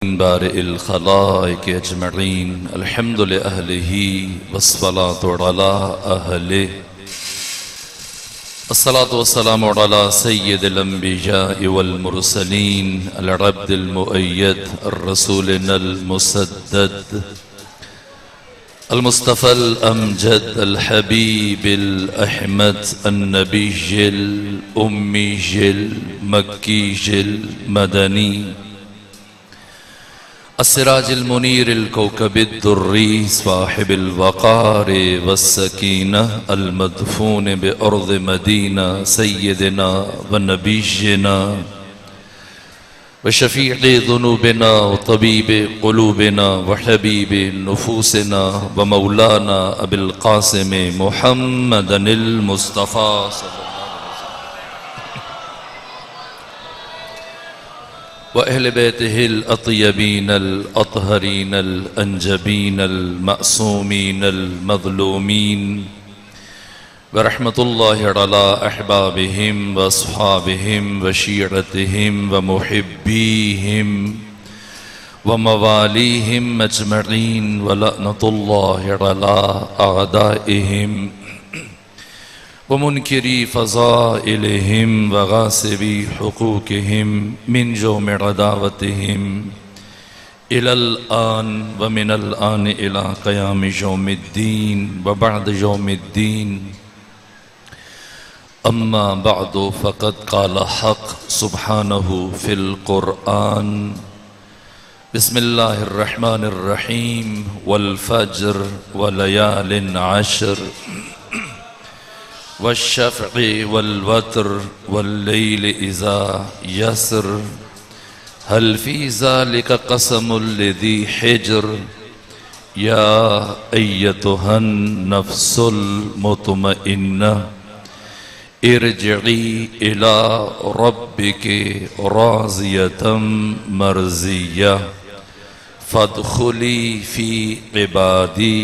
बारिल खलाइक अजमईन अल्हम्दुलिल्लाहि अहलिही वस्सलातु अला अहलिही अस्सलातु वस्सलामु अला सय्यिदिल अंबिया'i वल मुरसलीन अल अब्दिल मुअय्यद अर रसूलिनल मुसद्दद अल मुस्तफ़ल अमजद अल हबीबिल अहमद अन नबीजिल उम्मीजिल मक्कीजिल मदनी अस्सिराजिल मुनीरिल कौकबिद्दुर्री साहिबिल वक़ार वस्सकीना अल मदफून बिअर्ज़ मदीना सय्यदिना व नबीजना व शफ़ीअ ज़ुनूबिना व तबीब क़ुलूबिना व हबीब नुफूसिना व मौलाना अबिल क़ासिम मुहम्मदिल मुस्तफ़ा व अहले बैतिहिल अत्यबीनल अतहरीनल अंजबीनल मअसूमीनल मज़लूमीन व रहमतुल्लाहि अला अहबाबिहिम व अस्हाबिहिम व शीअतिहिम व मुहिब्बीहिम व मवालीहिम अजमईन व लअनतुल्लाहि अला अअदाइहिम व मुनकिरी फ़ज़ाइलिहिम व गासिबी हुकूकिहिम मिन यौमि अदावतिहिम इलल आन व मिनल आन इला क़याम यौमिद्दीन व बअद यौमिद्दीन अम्मा बअदु फ़क़द क़ाल हक़ सुब्हानहु फ़िल क़ुरआन बिस्मिल्लाहिर रहमानिर रहीम वल फ़ज्र व लयालिन अश्र वश्शफ़अ वल वत्र वल्लैल इज़ा यसर हल फ़ी ज़ालिका क़समुल लिज़ी हिज्र या अय्यतुहन नफ़्सुल मुतमइन्ना इरजिई इला रब्बिकी राज़ियतम मर्ज़िया फ़दख़ुली फ़ी इबादी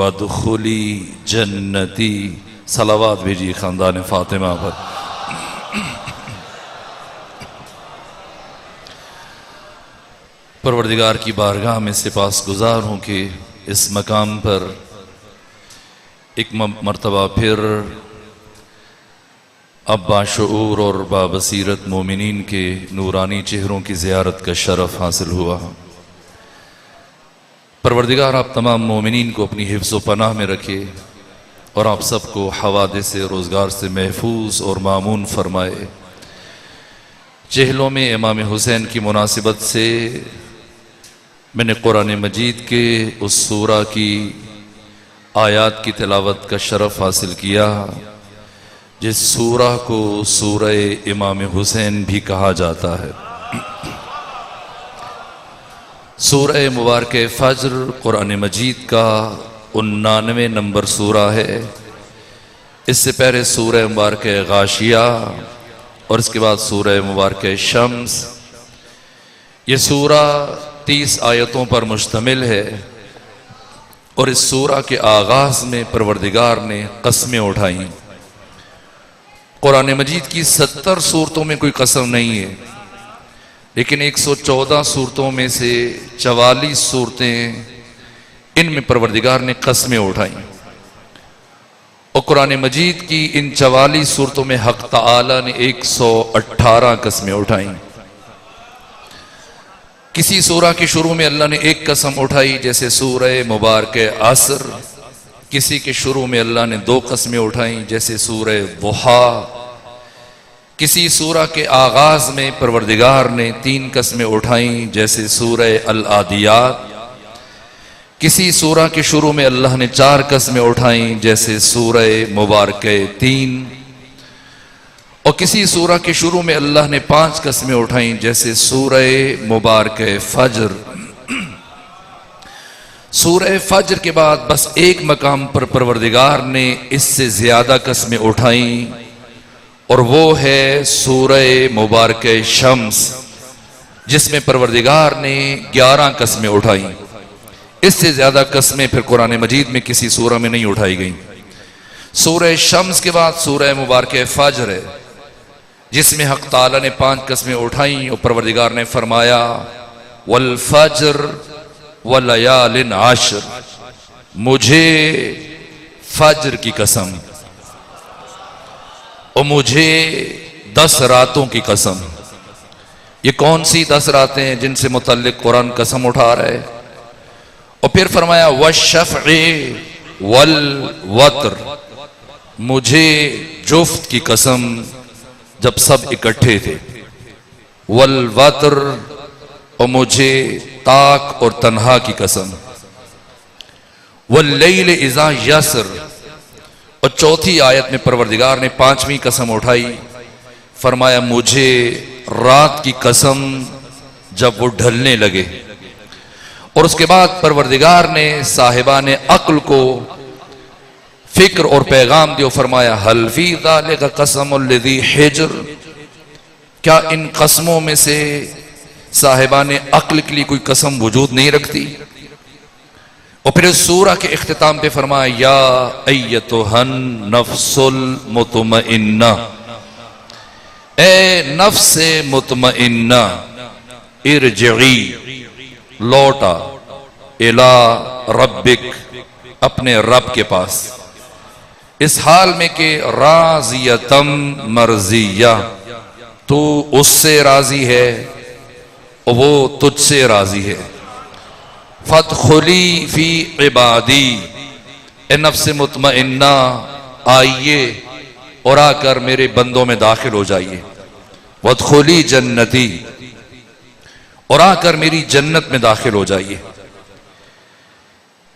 वदख़ुली जन्नती। सलावात भेजिए ख़ानदान फ़ातिमा पर। परवरदिगार की बारगाह में सिपासगुज़ार हूँ कि इस मकाम पर एक मर्तबा फिर अब बाशऊर और बाबसीरत मोमिनीन के नूरानी चेहरों की ज़ियारत का शरफ़ हासिल हुआ। परवरदिगार आप तमाम मोमिनीन को अपनी हिफ्ज़ व पनाह में रखे और आप सबको हवादिस से रोज़गार से महफूज और मामून फरमाए। चेहलों में इमाम हुसैन की मुनासिबत से मैंने कुरान मजीद के उस सूरा की आयात की तिलावत का शरफ़ हासिल किया जिस सूरा को सूरह इमाम हुसैन भी कहा जाता है। सूरह मुबारक फ़ज्र कुरान मजीद का 99 नंबर सूरा है। इससे पहले सूरह मुबारक गाशिया और इसके बाद सूरह मुबारक शम्स। ये सूरा 30 आयतों पर मुश्तमिल है और इस सूरा के आगाज़ में परवरदिगार ने कसमें उठाई। कुरान मजीद की 70 सूरतों में कोई कसम नहीं है, लेकिन 114 सूरतों में से 44 सूरतें इनमें परवरदिगार ने कसमें उठाई और कुरान मजीद की इन 44 सूरतों में हक़ ताला ने 118 कसमें उठाई। किसी सूरा के शुरू में अल्लाह ने एक कसम उठाई जैसे सूरह मुबारक असर, किसी के शुरू में अल्लाह ने 2 कसमें उठाई जैसे सूरह दुहा, किसी सूरा के आगाज में परवरदिगार ने 3 कसमें उठाई जैसे सूरह अल आदियात, किसी सूरा के शुरू में अल्लाह ने 4 कसमें उठाई जैसे सूरह मुबारक 3, और किसी सूरा के शुरू में अल्लाह ने 5 कसमें उठाई जैसे सूरह मुबारक फ़ज्र। सूरह फ़ज्र के बाद बस एक मकाम पर परवरदिगार ने इससे ज्यादा कसमें उठाई और वो है सूरह मुबारक शम्स, जिसमें परवरदिगार ने 11 कसमें उठाई। इससे ज्यादा कसमें फिर कुरान मजीद में किसी सूरा में नहीं उठाई गई। सूरह शम्स के बाद सूरह मुबारक फ़ज्र है जिसमें हक़ ताला ने 5 कसमें उठाई और परवरदिगार ने फरमाया वल फज्र व लयालिन आश्र, मुझे फज्र की कसम और मुझे 10 रातों की कसम। ये कौन सी 10 रातें हैं जिनसे मुतल्लिक कुरान कसम उठा रहा है? और फिर फरमाया वश्शफ़े वल वत्र, मुझे जुफ्त की कसम जब सब इकट्ठे थे। वल वत्र, और मुझे ताक और तन्हा की कसम। वल्लैल इज़ा यसर, और चौथी आयत में परवरदिगार ने 5वीं कसम उठाई, फरमाया मुझे रात की कसम जब वो ढलने लगे। और उसके बाद परवरदिगार ने साहिबाने अक्ल को फिक्र और पैगाम दियो, फरमाया हल फी ज़ालिका क़समुल लज़ी हिज्र, क्या इन कसमों में से साहिबाने अक्ल के लिए कोई कसम वजूद नहीं रखती? और फिर इस सूरा के इख्तिताम पे फरमाया या अय्यतुहन नफ्सुल मुतमइन्ना, ए नफ्से मुतमइन्ना, इरजिई, लौटा, इला रब्बिक, अपने रब के पास, इस हाल में कि राजियतम मर्जिया, तू उससे राजी है और वो तुझसे राजी है। फदखुली फी इबादी, ए नफ्स मुतमइन्ना, आइए और आकर मेरे बंदों में दाखिल हो जाइए। वदखुली जन्नती, और आकर मेरी जन्नत में दाखिल हो जाइए।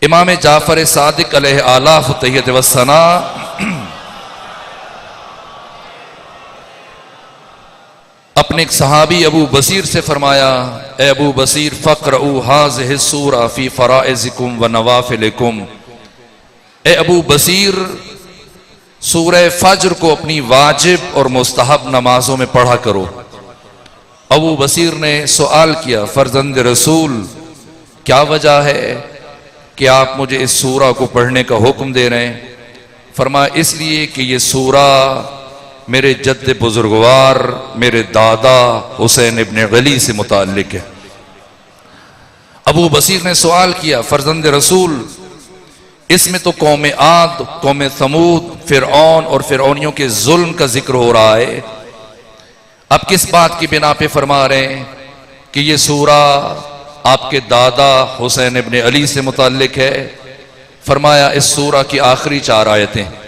इमाम जाफर सादिक अलैहि आलाफ तहियत व सना अपने एक सहाबी अबू बसीर से फरमाया, ए अबू बसीर फ़क़रऊ हाज़िहि सूरा फ़ी फ़राइज़िकुम व नवाफ़िलिकुम, ए अबू बसीर सूरह फज्र को अपनी वाजिब और मुस्तहब नमाजों में पढ़ा करो। अबू बसीर ने सवाल किया, फर्जंद रसूल, क्या वजह है कि आप मुझे इस सूरा को पढ़ने का हुक्म दे रहे हैं? फरमाया इसलिए कि ये सूरा मेरे जद्द बुजुर्गवार, मेरे दादा हुसैन इब्न अली से मुताल्लिक है। अबू बसीर ने सवाल किया, फर्जंद रसूल, इसमें तो कौम आद, कौम समूद, फिरऔन और फिरौनियों के जुल्म का जिक्र हो रहा है। अब किस बात की बिना पे फरमा रहे हैं कि ये सूरा आपके दादा हुसैन इब्न अली से मुताल्लिक है? फरमाया इस सूरा की आखिरी 4 आयतें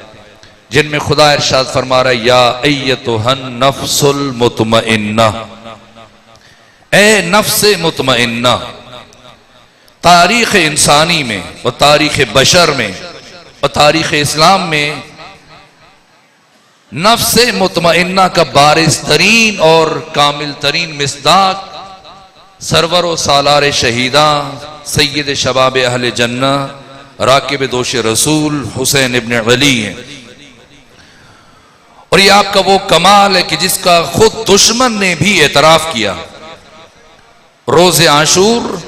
जिनमें खुदा इरशाद फरमा रहा है, या अय्यतुहन नफ्सुल मुतमइन्ना, ए नफ्से मुतमइन्ना, तारीख इंसानी में व तारीख बशर में व तारीख इस्लाम में नफ्से मुतमइन्ना का बारिस तरीन और कामिल तरीन मिस्दाक सरवर व सालार शहीदा सैयद शबाब अहले जन्ना राकिब दोश रसूल हुसैन इब्न अली हैं। और ये आपका वो कमाल है कि जिसका खुद दुश्मन ने भी एतराफ किया। रोज़े आशूर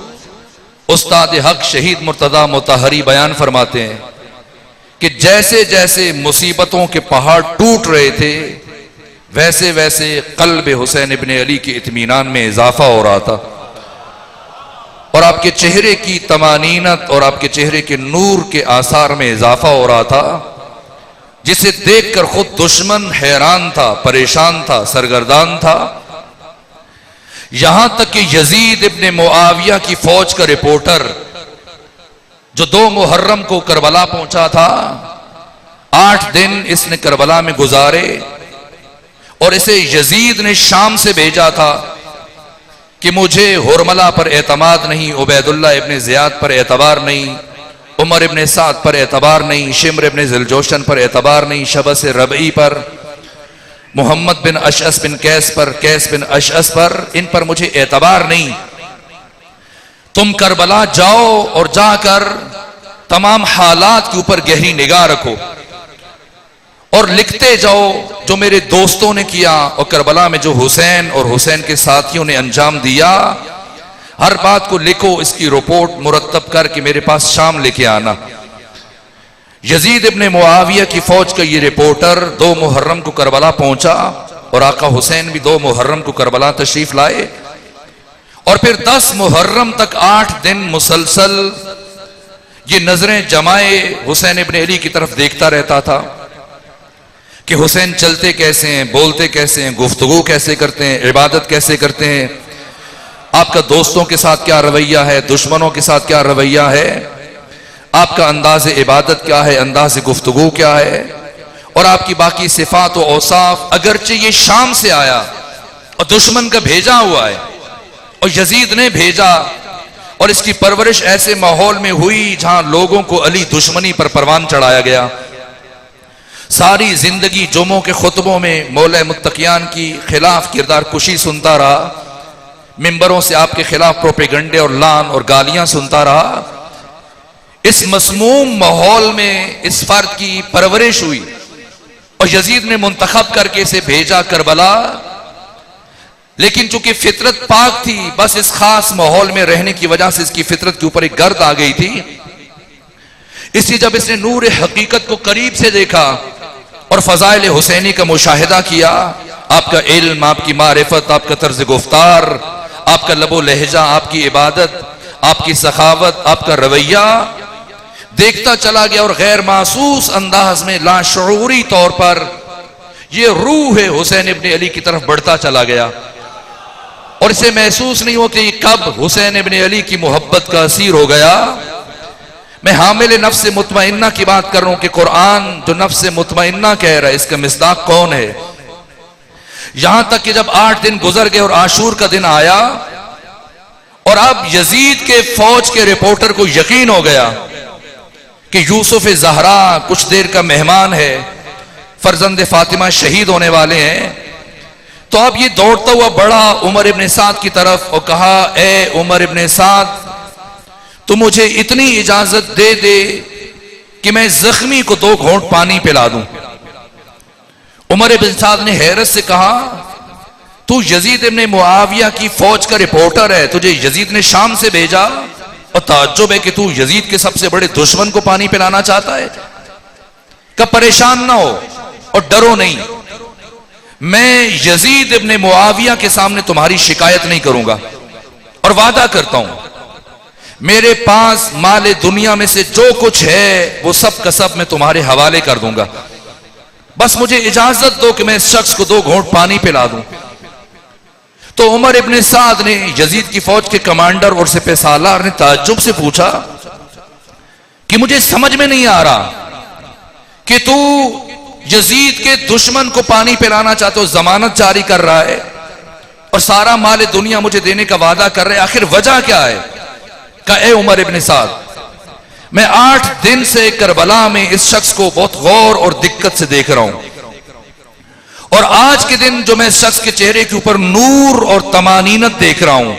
उस्ताद हक शहीद मुर्तदा मुतहरी बयान फरमाते हैं कि जैसे जैसे मुसीबतों के पहाड़ टूट रहे थे वैसे वैसे कल्ब हुसैन इब्न अली के इत्मीनान में इजाफा हो रहा था और आपके चेहरे की तमानीनत और आपके चेहरे के नूर के आसार में इजाफा हो रहा था, जिसे देखकर खुद दुश्मन हैरान था, परेशान था, सरगर्दान था। यहां तक कि यजीद इब्ने मुआविया की फौज का रिपोर्टर जो 2 मुहर्रम को करबला पहुंचा था, 8 दिन इसने करबला में गुजारे और इसे यजीद ने शाम से भेजा था कि मुझे हुरमला पर एतमाद नहीं, उबैदुल्लाह इब्ने ज़ियाद पर एतबार नहीं, उमर इब्ने साद पर एतबार नहीं, शिम्र इब्ने ज़िलजोशन पर एतबार नहीं, शबस रबई पर, मोहम्मद बिन अशअस बिन कैस पर, कैस बिन अशअस पर, इन पर मुझे एतबार नहीं। तुम करबला जाओ और जाकर तमाम हालात के ऊपर गहरी निगाह रखो और लिखते जाओ जो मेरे दोस्तों ने किया और करबला में जो हुसैन और हुसैन के साथियों ने अंजाम दिया, हर बात को लिखो, इसकी रिपोर्ट मुरतब करके मेरे पास शाम लेके आना। यजीद इब्ने मुआविया की फौज का ये रिपोर्टर 2 मुहर्रम को करबला पहुंचा और आका हुसैन भी 2 मुहर्रम को करबला तशरीफ लाए और फिर 10 मुहर्रम तक 8 दिन मुसलसल ये नजरें जमाए हुसैन इब्ने अली की तरफ देखता रहता था कि हुसैन चलते कैसे हैं, बोलते कैसे हैं, गुफ्तगू कैसे करते हैं, इबादत कैसे करते हैं, आपका दोस्तों के साथ क्या रवैया है, दुश्मनों के साथ क्या रवैया है, आपका अंदाज इबादत क्या है, अंदाज गुफ्तगू क्या है, और आपकी बाकी सिफात व औसाफ। अगरचे ये शाम से आया और दुश्मन का भेजा हुआ है और यजीद ने भेजा, और इसकी परवरिश ऐसे माहौल में हुई जहां लोगों को अली दुश्मनी पर परवान चढ़ाया गया। सारी जिंदगी जुम्मों के खुतबों में मौला मुत्तकियान की खिलाफ किरदार कुशी सुनता रहा, मिंबरों से आपके खिलाफ प्रोपेगंडे और लान और गालियां सुनता रहा। इस मसमूम माहौल में इस फर्द की परवरिश हुई और यजीद ने मुंतखब करके इसे भेजा करबला। लेकिन चूंकि फितरत पाक थी, बस इस खास माहौल में रहने की वजह से इसकी फितरत के ऊपर एक गर्द आ गई थी। इसलिए जब इसने नूर हकीकत को करीब से देखा और फजाइल हुसैनी का मुशाहिदा किया, आपका इल्म, आपकी मारिफत, आपका तर्ज गुफ्तार, आपका लबो लहजा, आपकी इबादत, आपकी सखावत, आपका रवैया देखता चला गया और गैर महसूस अंदाज में लाशऊरी तौर पर यह रूह हुसैन इब्ने अली की तरफ बढ़ता चला गया। और इसे महसूस नहीं हो कि कब हुसैन इब्ने अली की मोहब्बत का असीर हो गया। मैं हामिल नफ्स मुतमइन्ना की बात कर रहा हूं कि कुरान जो नफ्स मुतमइन्ना कह रहा है, इसका मिस्दाक कौन है। यहां तक कि जब 8 दिन गुजर गए और आशूर का दिन आया और अब यजीद के फौज के रिपोर्टर को यकीन हो गया कि यूसुफ ज़हरा कुछ देर का मेहमान है, फर्जंद फातिमा शहीद होने वाले हैं। तो अब ये दौड़ता हुआ बड़ा उमर इब्ने साद की तरफ और कहा, ए उमर इब्ने साद, तो मुझे इतनी इजाजत दे दे कि मैं जख्मी को 2 घोंट पानी पिला दूं। उमर इब्ने साद ने हैरत से कहा, तू यजीद इब्ने मुआविया की फौज का रिपोर्टर है, तुझे यजीद ने शाम से भेजा और ताज्जुब है कि तू यजीद के सबसे बड़े दुश्मन को पानी पिलाना चाहता है। कब परेशान ना हो और डरो नहीं, मैं यजीद इब्ने मुआविया के सामने तुम्हारी शिकायत नहीं करूंगा और वादा करता हूं मेरे पास माले दुनिया में से जो कुछ है वो सब का सब मैं तुम्हारे हवाले कर दूंगा, बस मुझे इजाजत दो कि मैं इस शख्स को 2 घोंट पानी पिला दूं। तो उमर इब्ने साद ने यजीद की फौज के कमांडर और सिपह सालार ने ताज्जुब से पूछा कि मुझे समझ में नहीं आ रहा कि तू यजीद के दुश्मन को पानी पिलाना चाहते हो, जमानत जारी कर रहा है और सारा माल दुनिया मुझे देने का वादा कर रहे, आखिर वजह क्या है। का ए उमर इब्ने साद, मैं 8 दिन से करबला में इस शख्स को बहुत गौर और दिक्कत से देख रहा हूं और आज के दिन जो मैं इस शख्स के चेहरे के ऊपर नूर और तमानीनत देख रहा हूं,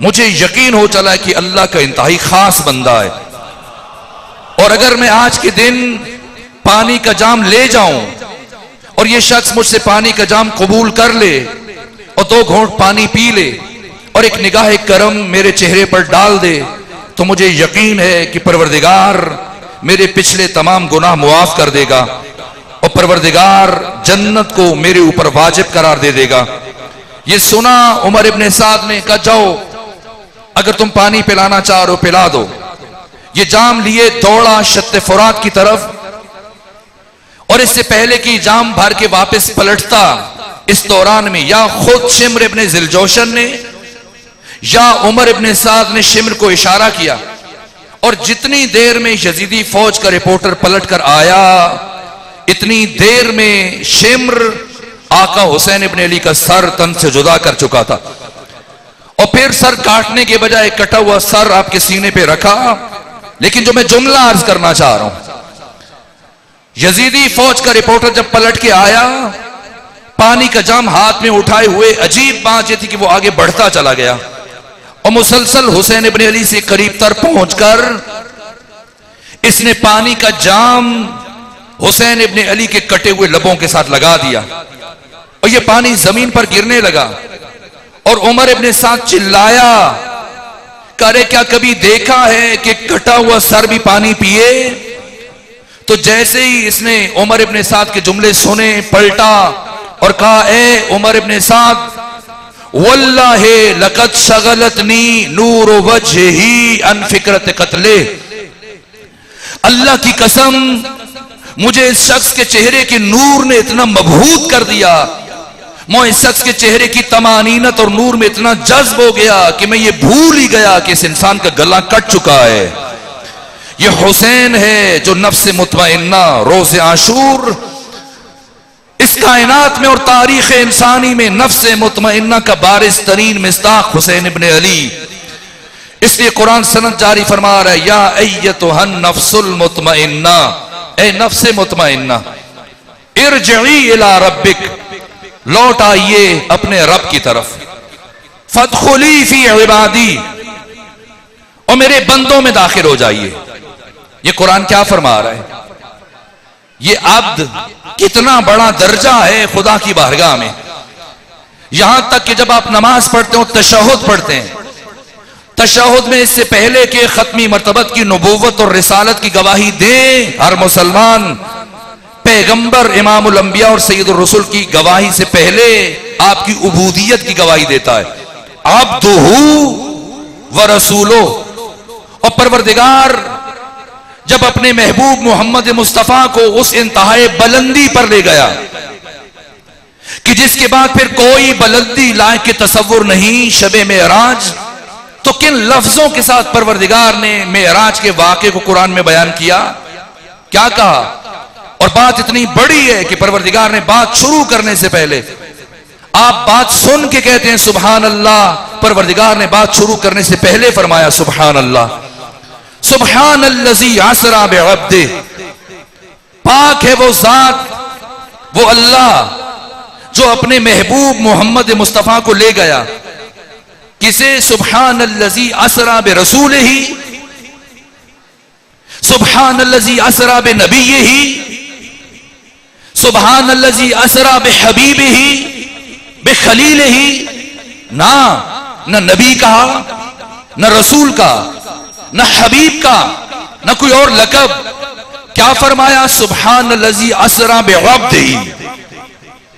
मुझे यकीन हो चला है कि अल्लाह का इंतहाई खास बंदा है। और अगर मैं आज के दिन पानी का जाम ले जाऊं और ये शख्स मुझसे पानी का जाम कबूल कर ले और 2 घोंट पानी पी ले और एक निगाह करम मेरे चेहरे पर डाल दे, तो मुझे यकीन है कि परवरदिगार मेरे पिछले तमाम गुनाह मुआफ कर देगा और परवरदिगार जन्नत को मेरे ऊपर वाजिब करार दे देगा। ये सुना उमर इब्ने साद ने कहा, जाओ अगर तुम पानी पिलाना चाह रहे हो पिला दो। ये जाम लिए दौड़ा शत्ते फुरात की तरफ और इससे पहले कि जाम भर के वापस पलटता, इस दौरान में या खुद शिम्र इब्ने जिलजोशन ने या उमर इब्ने साद ने शिम्र को इशारा किया और जितनी देर में यजीदी फौज का रिपोर्टर पलट कर आया, इतनी देर में शिम्र आका हुसैन इब्ने अली का सर तन से जुदा कर चुका था और फिर सर काटने के बजाय कटा हुआ सर आपके सीने पे रखा। लेकिन जो मैं जुमला अर्ज करना चाह रहा हूं, यजीदी फौज का रिपोर्टर जब पलट के आया, पानी का जाम हाथ में उठाए हुए, अजीब बात यह थी कि वो आगे बढ़ता चला गया और मुसलसल हुसैन इब्ने अली से करीब तर पहुंचकर इसने पानी का जाम हुसैन इब्ने अली के कटे हुए लबों के साथ लगा दिया और यह पानी जमीन पर गिरने लगा और उमर इब्ने साद चिल्लाया, करे क्या कभी देखा है कि कटा हुआ सर भी पानी पिए। तो जैसे ही इसने उमर इब्ने साद के जुमले सुने, पलटा और कहा, ए उमर इब्ने साद, वल्लाहे लक़द शगलतनी नूर वजही अन फिक्रत कत्ले। अल्लाह की कसम, मुझे इस शख्स के चेहरे के नूर ने इतना मबहूत कर दिया, मैं इस शख्स के चेहरे की तमानीनत और नूर में इतना जज्ब हो गया कि मैं ये भूल ही गया कि इस इंसान का गला कट चुका है। ये हुसैन है जो नफ्स मुतमइन्ना रोज़े आशूर, इस कायनात में और तारीख इंसानी में नफ्स मुतमइन्ना का बारिज़ तरीन मिस्ताक हुसैन इब्न अली। इसलिए कुरान सनद जारी फरमा रहा है, या अय्यतुहन नफ्सुल मुतमइन्ना, ए नफ्स मुतमइन्ना, इरजिई इला रब्बिक, लौट आइए अपने रब की तरफ, फदखुली फी इबादी, और मेरे बंदों में दाखिल हो जाइए। ये कुरान क्या फरमा रहा है? ये अब्द कितना बड़ा दर्जा है खुदा की बारगाह में। यहां तक कि जब आप नमाज पढ़ते हो, तशहुद पढ़ते हैं, तशहुद में इससे पहले के खत्मी मर्तबत की नबूवत और रिसालत की गवाही दे, हर मुसलमान पैगंबर इमामुल अंबिया और सैयदुर रसूल की गवाही से पहले आपकी उबूदियत की गवाही देता है। अब्दुहू व रसूलो, और परवरदिगार जब अपने महबूब मोहम्मद मुस्तफा को उस इंतहाए बुलंदी पर ले गया कि जिसके बाद फिर कोई बुलंदी लायक के तसव्वुर नहीं, शबे मेराज, तो किन लफ्जों के साथ परवरदिगार ने मेराज के वाक़े को कुरान में बयान किया, क्या कहा? और बात इतनी बड़ी है कि परवरदिगार ने बात शुरू करने से पहले, आप बात सुन के कहते हैं सुभान अल्लाह, परवरदिगार ने बात शुरू करने से पहले फरमाया सुभान अल्लाह, सुब्हानल्लज़ी असरा बिअब्दे, पाक है वो जात, वो अल्लाह जो अपने महबूब मोहम्मद मुस्तफा को ले गया। किसे? सुब्हानल्लज़ी असरा बिरसूलिही, सुब्हानल्लज़ी असरा बिनबिय्यिही, सुब्हानल्लज़ी असरा बिहबीबिही बिखलीलिही। ना नबी कहा, न रसूल का, न हबीब का, न कोई और लकब। क्या फरमाया? सुब्हानल्लज़ी असरा बिअब्दिही,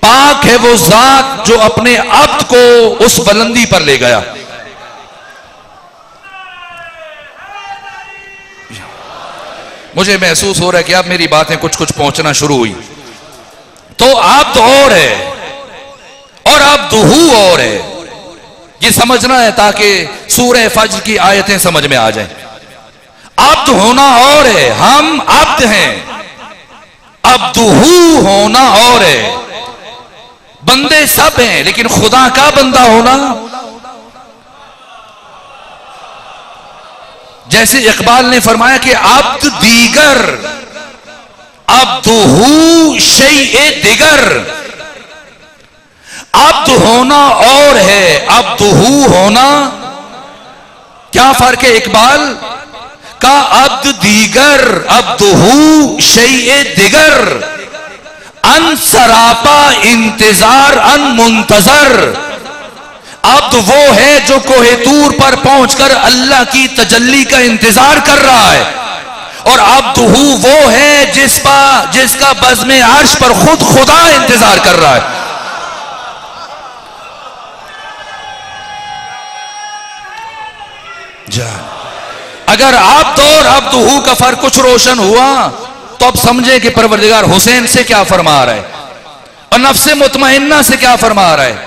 पाक है वो जात जो अपने अब्द को उस बुलंदी पर ले गया। मुझे महसूस हो रहा है कि अब मेरी बातें कुछ कुछ पहुंचना शुरू हुई। तो अब्द और है और अब्दुहू और है, ये समझना है ताकि सूरह फज्र की आयतें समझ में आ जाएं। अब्द होना और है, हम अब्द हैं, अब्दुहू होना और है। बंदे सब हैं, लेकिन खुदा का बंदा होना, जैसे इकबाल ने फरमाया कि अब्द दीगर, अब्दुहू शैए दिगर। अब्द होना और है, अब्दुहू होना क्या फर्क है? इकबाल का अब्द दीगर, अब्दुहू शैए दिगर, अन सरापा इंतजार अन मुंतजर। अब्द वो है जो कोहे तूर पर पहुंचकर अल्लाह की तजल्ली का इंतजार कर रहा है, और अब्दुहू वो है जिसका बज़्म अर्श पर खुद खुदा इंतजार कर रहा है। अगर अब्द और अब्दुहू का फर्क कुछ रोशन हुआ तो अब समझे कि परवरदिगार हुसैन से क्या फरमा रहा है और नफ्से मुतमइन्ना से क्या फरमा रहा है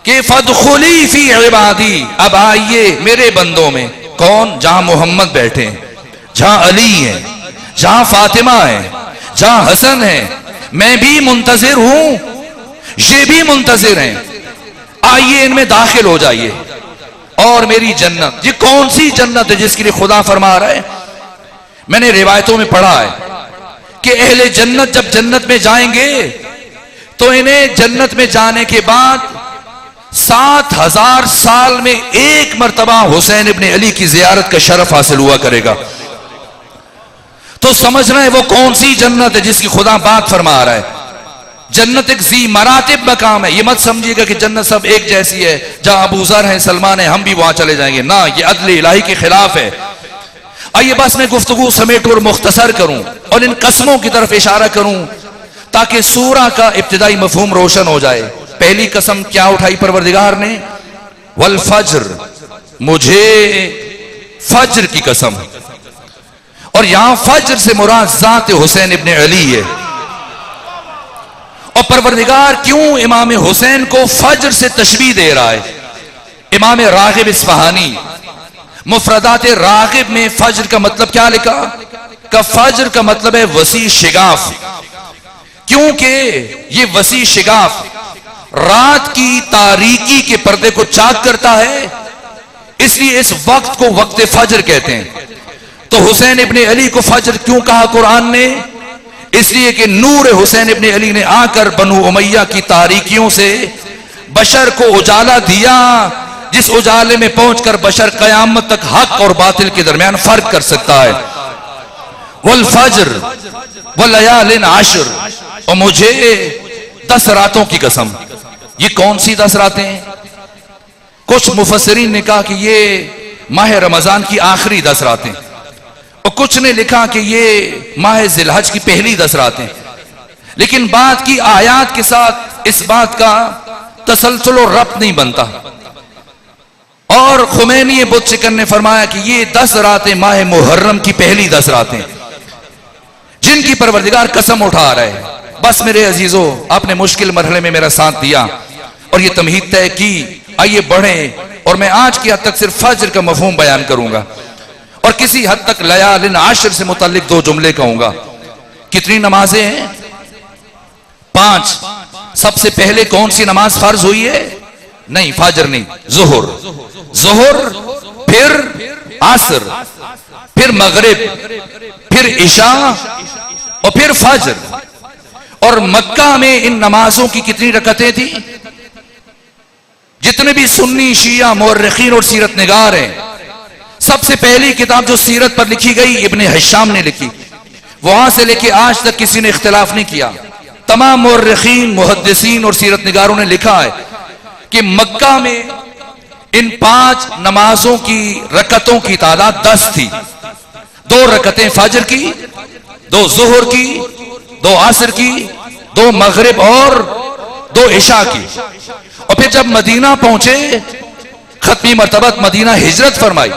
कि फदखुली फी इबादी, अब आइए मेरे बंदों में। कौन? जहां मोहम्मद बैठे हैं, जहां अली है, जहां फातिमा है, जहां हसन है। मैं भी मुंतजिर हूं, ये भी मुंतजिर हैं। आइए इनमें दाखिल हो जाइए। और मेरी जन्नत, ये कौन सी जन्नत है जिसके लिए खुदा फरमा रहा है? मैंने रिवायतों में पढ़ा है कि अहले जन्नत जब जन्नत में जाएंगे तो इन्हें जन्नत में जाने के बाद 7000 साल में एक मर्तबा हुसैन इब्न अली की जियारत का शरफ हासिल हुआ करेगा। तो समझना है वो कौन सी जन्नत है जिसकी खुदा बात फरमा रहा है। जन्नत एक जी मरातिब मकाम है। ये मत समझिएगा कि जन्नत सब एक जैसी है, जहां अबू ज़र है, सलमान है, हम भी वहां चले जाएंगे। ना, ये अदल इलाही के खिलाफ है। आइए बस मैं गुफ्तगू समेट और मुख्तसर करूं और इन कसमों की तरफ इशारा करूं ताकि सूरा का इब्तिदाई मफहूम रोशन हो जाए। पहली कसम क्या उठाई परवरदिगार ने? वल फज्र, मुझे फज्र की कसम। और यहां फज्र से मुराद जात हुसैन इब्ने अली है। और परवरदिगार क्यों इमाम हुसैन को फज्र से तशबीह दे रहा है? इमाम रागिब इस्फहानी मुफरदात रागिब में फज्र का मतलब क्या लिखा? का फज्र का मतलब है वसी शिगाफ, क्योंकि ये वसी शिगाफ रात की तारीकी के पर्दे को चाक करता है, इसलिए इस वक्त को वक्त फज्र कहते हैं। तो हुसैन इब्ने अली को फज्र क्यों कहा कुरान ने? इसलिए कि नूर हुसैन इब्ने अली ने आकर बनु उमैया की तारीकियों से बशर को उजाला दिया, जिस उजाले में पहुंचकर बशर कयामत तक हक और बातिल के दरमियान फर्क कर सकता है। वल फज्र वलयालिन आश्र, और मुझे 10 रातों की कसम। ये कौन सी 10 रातें? कुछ मुफस्सिरीन ने कहा कि ये माह रमजान की आखिरी 10 रातें, और कुछ ने लिखा कि ये माह जिलहज की पहली 10 रातें। लेकिन बात की आयात के साथ इस बात का तसलसल और रब्त नहीं बनता। और खुमैनी बुत शिकन ने फरमाया कि ये 10 रातें माह मुहर्रम की पहली 10 रातें, जिनकी परवरदिगार कसम उठा रहे हैं। बस मेरे अजीजों, आपने मुश्किल मरहले में मेरा साथ दिया और ये तमहीद तय की। आइए बढ़े, और मैं आज की हद तक सिर्फ फज्र का मफहूम बयान करूंगा और किसी हद तक लयालिन आश्र से मुताल्लिक 2 जुमले कहूंगा। कितनी नमाजें हैं? 5। सबसे पहले कौन सी नमाज फर्ज हुई है? नहीं, फज्र नहीं, ज़ुहर। ज़ुहर, फिर आसर, फिर मगरिब, फिर इशा और फिर फज्र। और मक्का में इन नमाजों की कितनी रकतें थी? जितने भी सुन्नी शिया मुअर्रिखीन और सीरत निगार हैं, सबसे पहली किताब जो सीरत पर लिखी गई इब्ने हिशाम ने लिखी, वहां से लेके आज तक किसी ने इख्तिलाफ नहीं किया। तमाम मुअर्रिखीन, मुहद्दिसीन और सीरत निगारों ने लिखा है कि मक्का में इन 5 नमाजों की रकतों की तादाद 10 थी। 2 रकतें फज्र की, 2 ज़ुहर की, 2 आसर की, 2 मगरिब और 2 इशा की। और फिर जब मदीना पहुंचे, खत्मी मरतबत मदीना हिजरत फरमाई,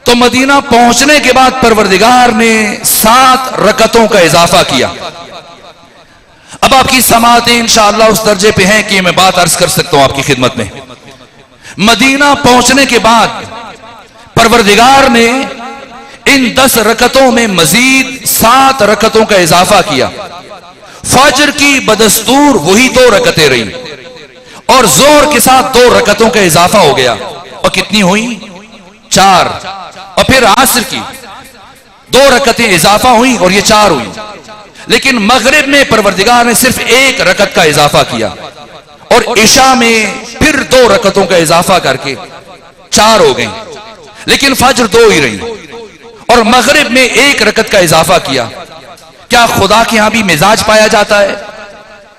तो मदीना पहुंचने के बाद परवरदिगार ने 7 रकतों का इजाफा किया। अब आपकी समातें इंशाअल्लाह उस दर्जे पे हैं कि मैं बात अर्ज कर सकता हूं आपकी खिदमत में। मदीना पहुंचने के बाद परवरदिगार ने इन 10 रकतों में मजीद 7 रकतों का इजाफा किया। फज्र की बदस्तूर वही 2 रकतें रही और जोर के साथ 2 रकतों का इजाफा हो गया, और कितनी हुई? 4। और फिर आसर की 2 रकतें इजाफा हुई और ये 4 हुई। लेकिन मगरिब में परवरदिगार ने सिर्फ 1 रकत का इजाफा किया, और इशा में फिर 2 रकतों का इजाफा करके 4 हो गई। लेकिन फज्र 2 ही रही, और मगरिब में 1 रकत का इजाफा किया। क्या खुदा के यहां भी मिजाज पाया जाता है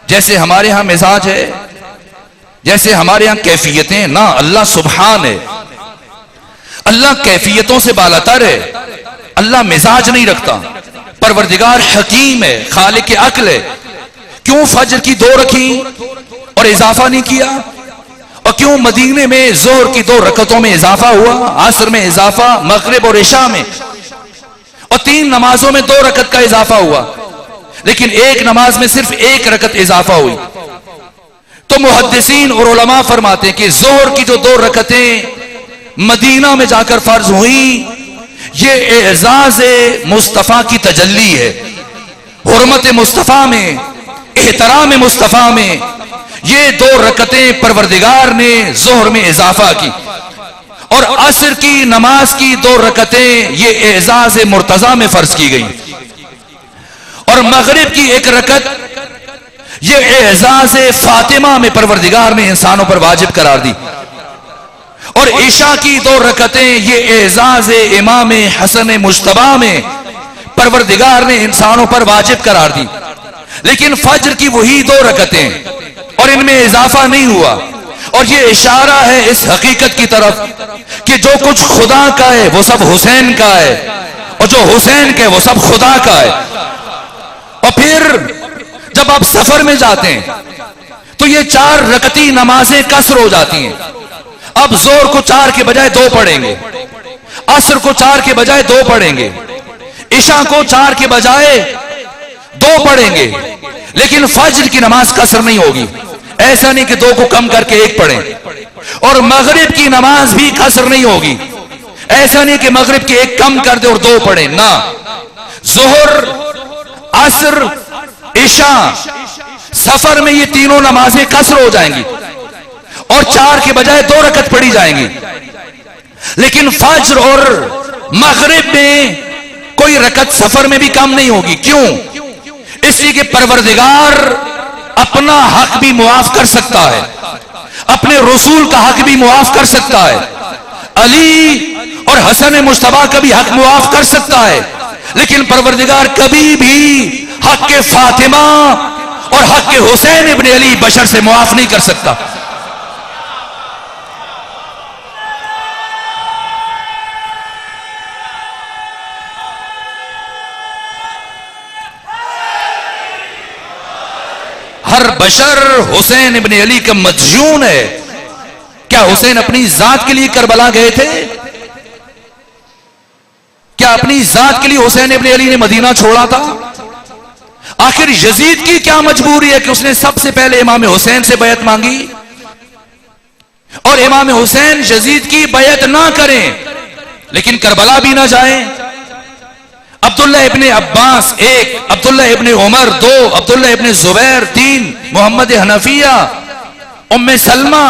जैसे हमारे यहां मिजाज है, जैसे हमारे यहां कैफियतें? ना, अल्लाह सुब्हान है, अल्लाह कैफियतों से बालातर है, अल्लाह मिजाज नहीं रखता। परवरदिगार हकीम है, खालिक अक्ल है। क्यों फज्र की 2 रखी और इजाफा नहीं किया? और क्यों मदीने में जोहर की 2 रकतों में इजाफा हुआ, आसर में इजाफा, मगरिब और इशा में, और 3 नमाजों में 2 रकत का इजाफा हुआ, लेकिन 1 नमाज में सिर्फ 1 रकत इजाफा हुई? तो मुहद्दिसीन और उलमा फरमाते हैं कि जोहर की जो 2 रकतें मदीना में जाकर फर्ज हुई, ये एजाज मुस्तफा की तजल्ली है। हुर्मत मुस्तफा में, एहतराम मुस्तफा में ये 2 रकतें परवरदिगार ने जोहर में इजाफा की, और असर की नमाज की 2 रकतें ये एजाज मुर्तजा में फर्ज की गई, और मगरिब की 1 रकत ये एजाज फातिमा में परवरदिगार ने इंसानों पर वाजिब करार दी, और इशा की 2 रकतें ये एजाज इमाम हसन मुश्तबा में परवरदिगार ने इंसानों पर वाजिब करार दी। लेकिन फज्र की वही 2 रकतें, और इनमें इजाफा नहीं हुआ। और ये इशारा है इस हकीकत की तरफ कि जो कुछ खुदा का है वो सब हुसैन का है, और जो हुसैन का है वो सब खुदा का है। और फिर जब आप सफर में जाते हैं तो ये 4 रकती नमाजें कसर हो जाती हैं। अब जोर को 4 के बजाय 2 पढ़ेंगे, असर को 4 के बजाय 2 पढ़ेंगे, इशा को 4 के बजाय 2 पढ़ेंगे, लेकिन फज्र की नमाज कसर नहीं होगी। ऐसा नहीं कि 2 को कम करके 1 पढ़ें। और मगरिब की नमाज भी कसर नहीं होगी। ऐसा नहीं कि मगरिब के 1 कम कर दे और 2 पढ़े ना। जोहर, असर, इशा, सफर में ये तीनों नमाजें कसर हो जाएंगी और 4 के बजाय 2 रकत पढ़ी जाएंगी। लेकिन फज्र और मगरिब में कोई रकत सफर में भी कम नहीं होगी। क्यों? इसलिए कि परवरदिगार अपना हक भी मुआफ कर सकता है, अपने रसूल का हक भी मुआफ कर सकता है, अली और हसन मुश्तबा का भी हक मुआफ कर सकता है, लेकिन परवरदिगार कभी भी हक के फातिमा और हक के हुसैन इब्न अली बशर से मुआफ नहीं कर सकता। हर बशर हुसैन इब्न अली का मजयून है। क्या हुसैन अपनी जात के लिए करबला गए थे? क्या अपनी जात के लिए हुसैन इब्न अली ने मदीना छोड़ा था? आखिर यजीद की क्या मजबूरी है कि उसने सबसे पहले इमाम हुसैन से बैत मांगी और इमाम हुसैन यजीद की बैत ना करें लेकिन करबला भी ना जाएं? अब्दुल्ला इब्ने अब्बास 1, अब्दुल्ला इब्ने उमर 2, अब्दुल्ला इब्ने जुबैर 3, मोहम्मद हनफिया, उम्मे सलमा,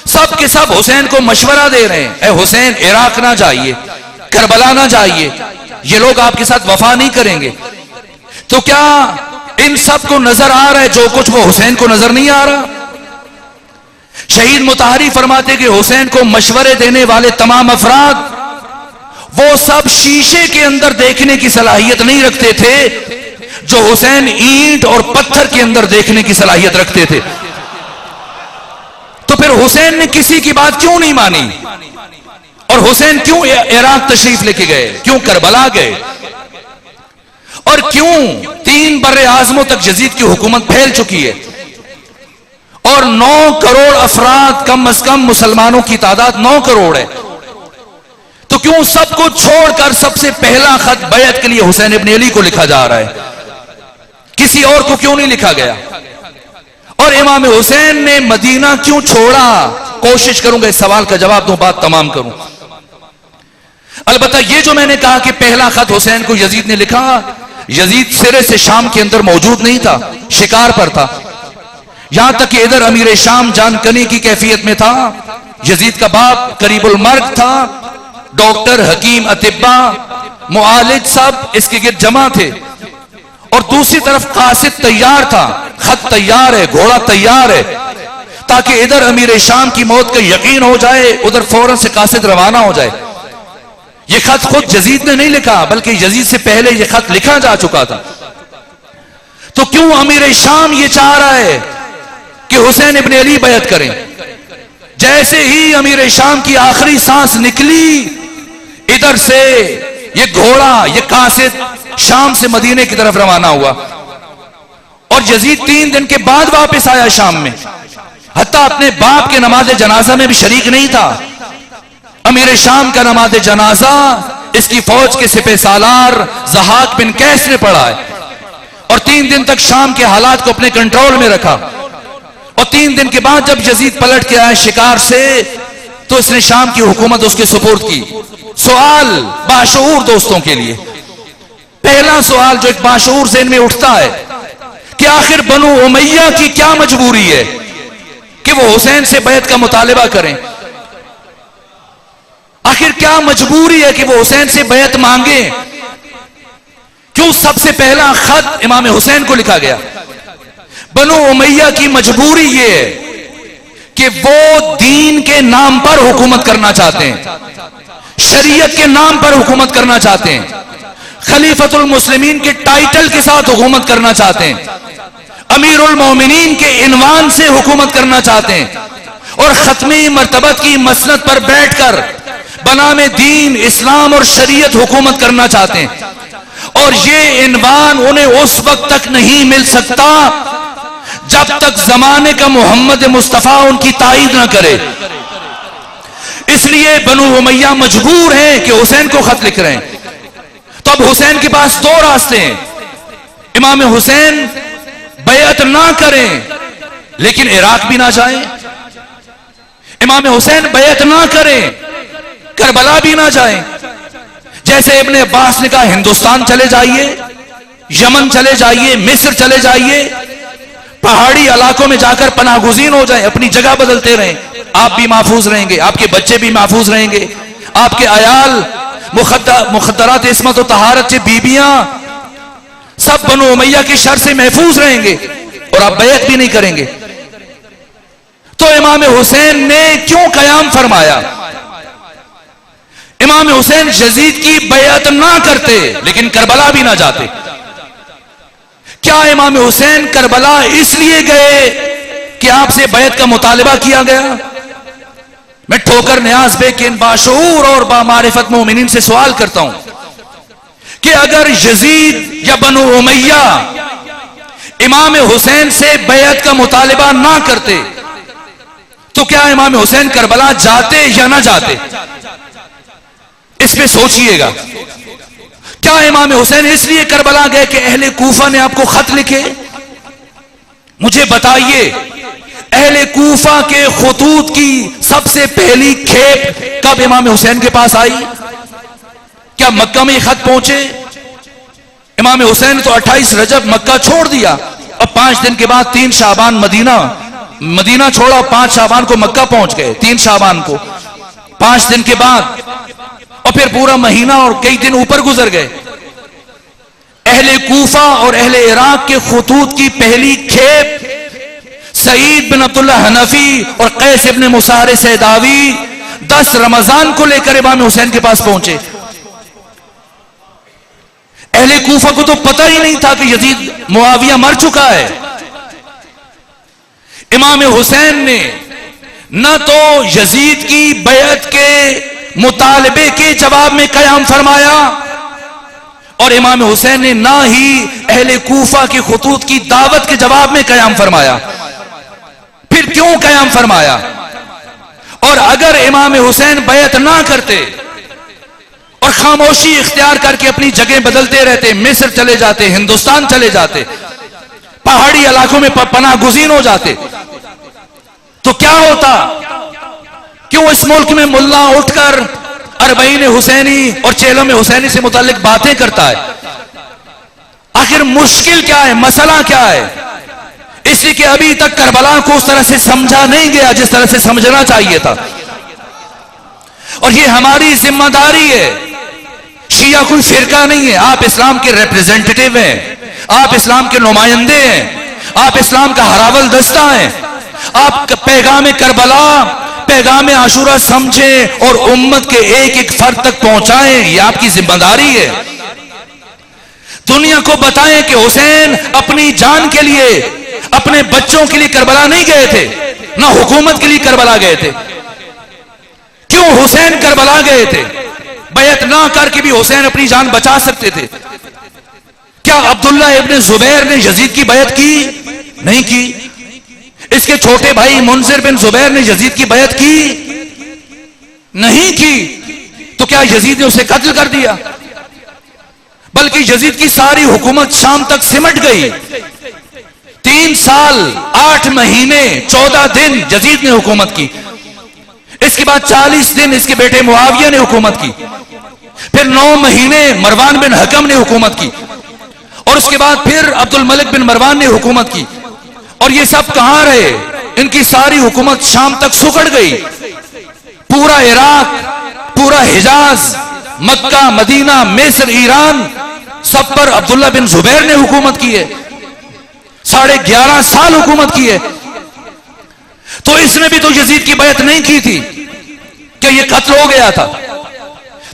सब के सब हुसैन को मशवरा दे रहे हैं, ए हुसैन इराक ना जाइए, करबला ना जाइए, ये लोग आपके साथ वफा नहीं करेंगे। तो क्या इन सब को नजर आ रहा है जो कुछ वो हुसैन को नजर नहीं आ रहा? शहीद मुताहरी फरमाते कि हुसैन को मशवरे देने वाले तमाम अफराद वो सब शीशे के अंदर देखने की सलाहियत नहीं रखते थे जो हुसैन ईंट और पत्थर के अंदर देखने की सलाहियत रखते थे। तो फिर हुसैन ने किसी की बात क्यों नहीं मानी? और हुसैन क्यों इराक तशरीफ लेके गए, क्यों करबला गए, और क्यों 3 बर्रे आजमों तक यजीद की हुकूमत फैल चुकी है और 9 करोड़ अफराद, कम अज कम मुसलमानों की तादाद 9 करोड़ है, तो क्यों सबको छोड़कर सबसे पहला खत बैत के लिए हुसैन इब्न अली को लिखा जा रहा है? किसी और को क्यों नहीं लिखा गया? और इमाम हुसैन ने मदीना क्यों छोड़ा? कोशिश करूंगा इस सवाल का जवाब दूं, बात तमाम करूं। अलबत्ता ये जो मैंने कहा कि पहला खत हुसैन को यजीद ने लिखा, यजीद सिरे से शाम के अंदर मौजूद नहीं था, शिकार पर था। यहां तक कि इधर अमीर शाम जानकनी की कैफियत में था। यजीद का बाप करीबुल मर्ग था, डॉक्टर, हकीम, अतिब्बा, मुआलिज सब इसके गिर्द जमा थे। और दूसरी तरफ कासिद तैयार था, खत तैयार है, घोड़ा तैयार है, ताकि इधर अमीर शाम की मौत का यकीन हो जाए, उधर फौरन से कासिद रवाना हो जाए। यह खत खुद यजीद ने नहीं लिखा, बल्कि यजीद से पहले यह खत लिखा जा चुका था। तो क्यों अमीर शाम यह चाह रहा है कि हुसैन इब्न अली बैत करें? जैसे ही अमीर शाम की आखिरी सांस निकली, इधर से ये घोड़ा, ये कासिद शाम से मदीने की तरफ रवाना हुआ और यजीद 3 दिन के बाद वापस आया शाम में। हत्ता अपने बाप के नमाज जनाजा में भी शरीक नहीं था। अमीर शाम का नमाज जनाजा इसकी फौज के सिपह सालार ज़हाक बिन कैस ने पढ़ा है और 3 दिन तक शाम के हालात को अपने कंट्रोल में रखा। और 3 दिन के बाद जब यजीद पलट के आया शिकार से, तो इसने शाम की हुकूमत उसके सुपुर्द की। सवाल बाशऊर दोस्तों के लिए, पहला सवाल जो एक बाशऊर ज़हन में उठता है कि आखिर बनु उमैया की क्या मजबूरी है कि वो हुसैन से बैत का मुतालिबा करें? आखिर क्या मजबूरी है कि वो हुसैन से बैत मांगे? क्यों सबसे पहला खत इमाम हुसैन को लिखा गया? बनु उमैया की मजबूरी ये है कि वो दीन के नाम पर हुकूमत करना चाहते हैं, शरीयत के नाम पर हुकूमत करना चाहते हैं, खलीफतुल मुस्लिमीन के टाइटल के साथ हुकूमत करना चाहते हैं, अमीरुल मोमिनीन के इनवान से हुकूमत करना चाहते हैं और खत्मी मर्तबत की मसनद पर बैठकर बनामे दीन, इस्लाम और शरीयत हुकूमत करना चाहते हैं। और ये इनवान उन्हें उस वक्त तक नहीं मिल सकता जब तक जमाने का मोहम्मद मुस्तफा उनकी ताईद ना करे। इसलिए बनु उमैया मजबूर हैं कि हुसैन को खत लिख रहे हैं। तो अब हुसैन के पास दो रास्ते हैं, इमाम हुसैन बैअत ना करें लेकिन इराक भी ना जाएं, इमाम हुसैन बैअत ना करें करबला भी ना जाएं। जैसे इब्ने अब्बास ने कहा हिंदुस्तान चले जाइए, यमन चले जाइए, मिस्र चले जाइए, पहाड़ी इलाकों में जाकर पनाहगुज़ीन हो जाएं, अपनी जगह बदलते रहें, आप भी महफूज रहेंगे, आपके बच्चे भी महफूज रहेंगे, आपके अयाल मुखद्दरात इस्मत और तहारत से बीबियां सब बनु उमैया की शर से महफूज रहेंगे और आप बैअत भी नहीं करेंगे। तो इमाम हुसैन ने क्यों कयाम फरमाया? इमाम हुसैन यजीद की बैअत ना करते लेकिन करबला भी ना जाते। क्या इमाम हुसैन करबला इसलिए गए कि आपसे बैअत का मुतालिबा किया गया? मैं ठोकर न्याज बेग के इन बाशऊर और बामारिफत मोमिनीन से सवाल करता हूं कि अगर यजीद या बनु उमैया इमाम हुसैन से बैअत का मुतालिबा ना करते तो क्या इमाम हुसैन करबला जाते या ना जाते? इस पे सोचिएगा। क्या इमाम हुसैन इसलिए करबला गए कि अहले कूफा ने आपको खत लिखे? मुझे बताइए, अहले कूफा के खुतूत की सबसे पहली खेप कब इमाम हुसैन के पास आई? क्या मक्का में खत पहुंचे? इमाम हुसैन तो 28 रजब मक्का छोड़ दिया, अब 5 दिन के बाद 3 शाबान मदीना छोड़ा, 5 शाबान को मक्का पहुंच गए, 3 शाबान को 5 दिन के बाद, और फिर पूरा महीना और कई दिन ऊपर गुजर गए। अहले कूफा और अहले इराक के खुतूत की पहली खेप सईद बिन अब्दुल्ला हनफी और कैस इब्न मुसाहर सैदावी 10 रमजान को लेकर इमाम हुसैन के पास पहुंचे। अहले कूफा को तो पता ही नहीं था कि यजीद मुआविया मर चुका है। इमाम हुसैन ने न तो यजीद की बैअत के मुतालबे के जवाब में कयाम फरमाया और इमाम हुसैन ने ना ही अहले कूफा के खुतूत की दावत के जवाब में कयाम फरमाया। फिर क्यों कयाम फरमाया? और अगर इमाम हुसैन बैअत ना करते और खामोशी इख्तियार करके अपनी जगह बदलते रहते, मिस्र चले जाते, हिंदुस्तान चले जाते, पहाड़ी इलाकों में पनाहगुज़ीन हो जाते, तो क्या होता? क्यों इस मुल्क में मुल्ला उठकर अरबईन हुसैनी और चेलों में हुसैनी से मुतालिक बातें करता है? आखिर मुश्किल क्या है, मसला क्या है? इसलिए कि अभी तक करबला को उस तरह से समझा नहीं गया जिस तरह से समझना चाहिए था, और ये हमारी जिम्मेदारी है। शिया कोई फिरका नहीं है, आप इस्लाम के रिप्रेजेंटेटिव हैं, आप इस्लाम के नुमाइंदे हैं, आप इस्लाम का हरावल दस्ता हैं। आप पैगाम करबला, पैगाम आशूरा समझें और उम्मत के एक एक फर्द तक पहुंचाएं, ये आपकी जिम्मेदारी है। दुनिया को बताएं कि हुसैन अपनी जान के लिए, अपने बच्चों के लिए करबला नहीं गए थे, ना हुकूमत के लिए करबला गए थे। क्यों हुसैन करबला गए थे? बैअत ना करके भी हुसैन अपनी जान बचा सकते थे। क्या अब्दुल्ला इब्न जुबैर ने यजीद की बैअत की? नहीं की। इसके छोटे भाई मुंजिर बिन जुबैर ने यजीद की बैअत की? नहीं की। तो क्या यजीद ने उसे कत्ल कर दिया? बल्कि यजीद की सारी हुकूमत शाम तक सिमट गई। 3 साल 8 महीने 14 दिन यजीद ने हुकूमत की। इसके बाद 40 दिन इसके बेटे मुआविया ने हुकूमत की। फिर 9 महीने मरवान बिन हकम ने हुकूमत की, और उसके बाद फिर अब्दुल मलिक बिन मरवान ने हुकूमत की। और ये सब कहां रहे? इनकी सारी हुकूमत शाम तक सुखड़ गई। पूरा इराक, पूरा हिजाज, मक्का, मदीना, मिस्र, ईरान, सब पर अब्दुल्ला बिन जुबैर ने हुकूमत की है। 11.5 साल हुकूमत की है। तो इसने भी तो यजीद की बैअत नहीं की थी कि ये कत्ल हो गया था।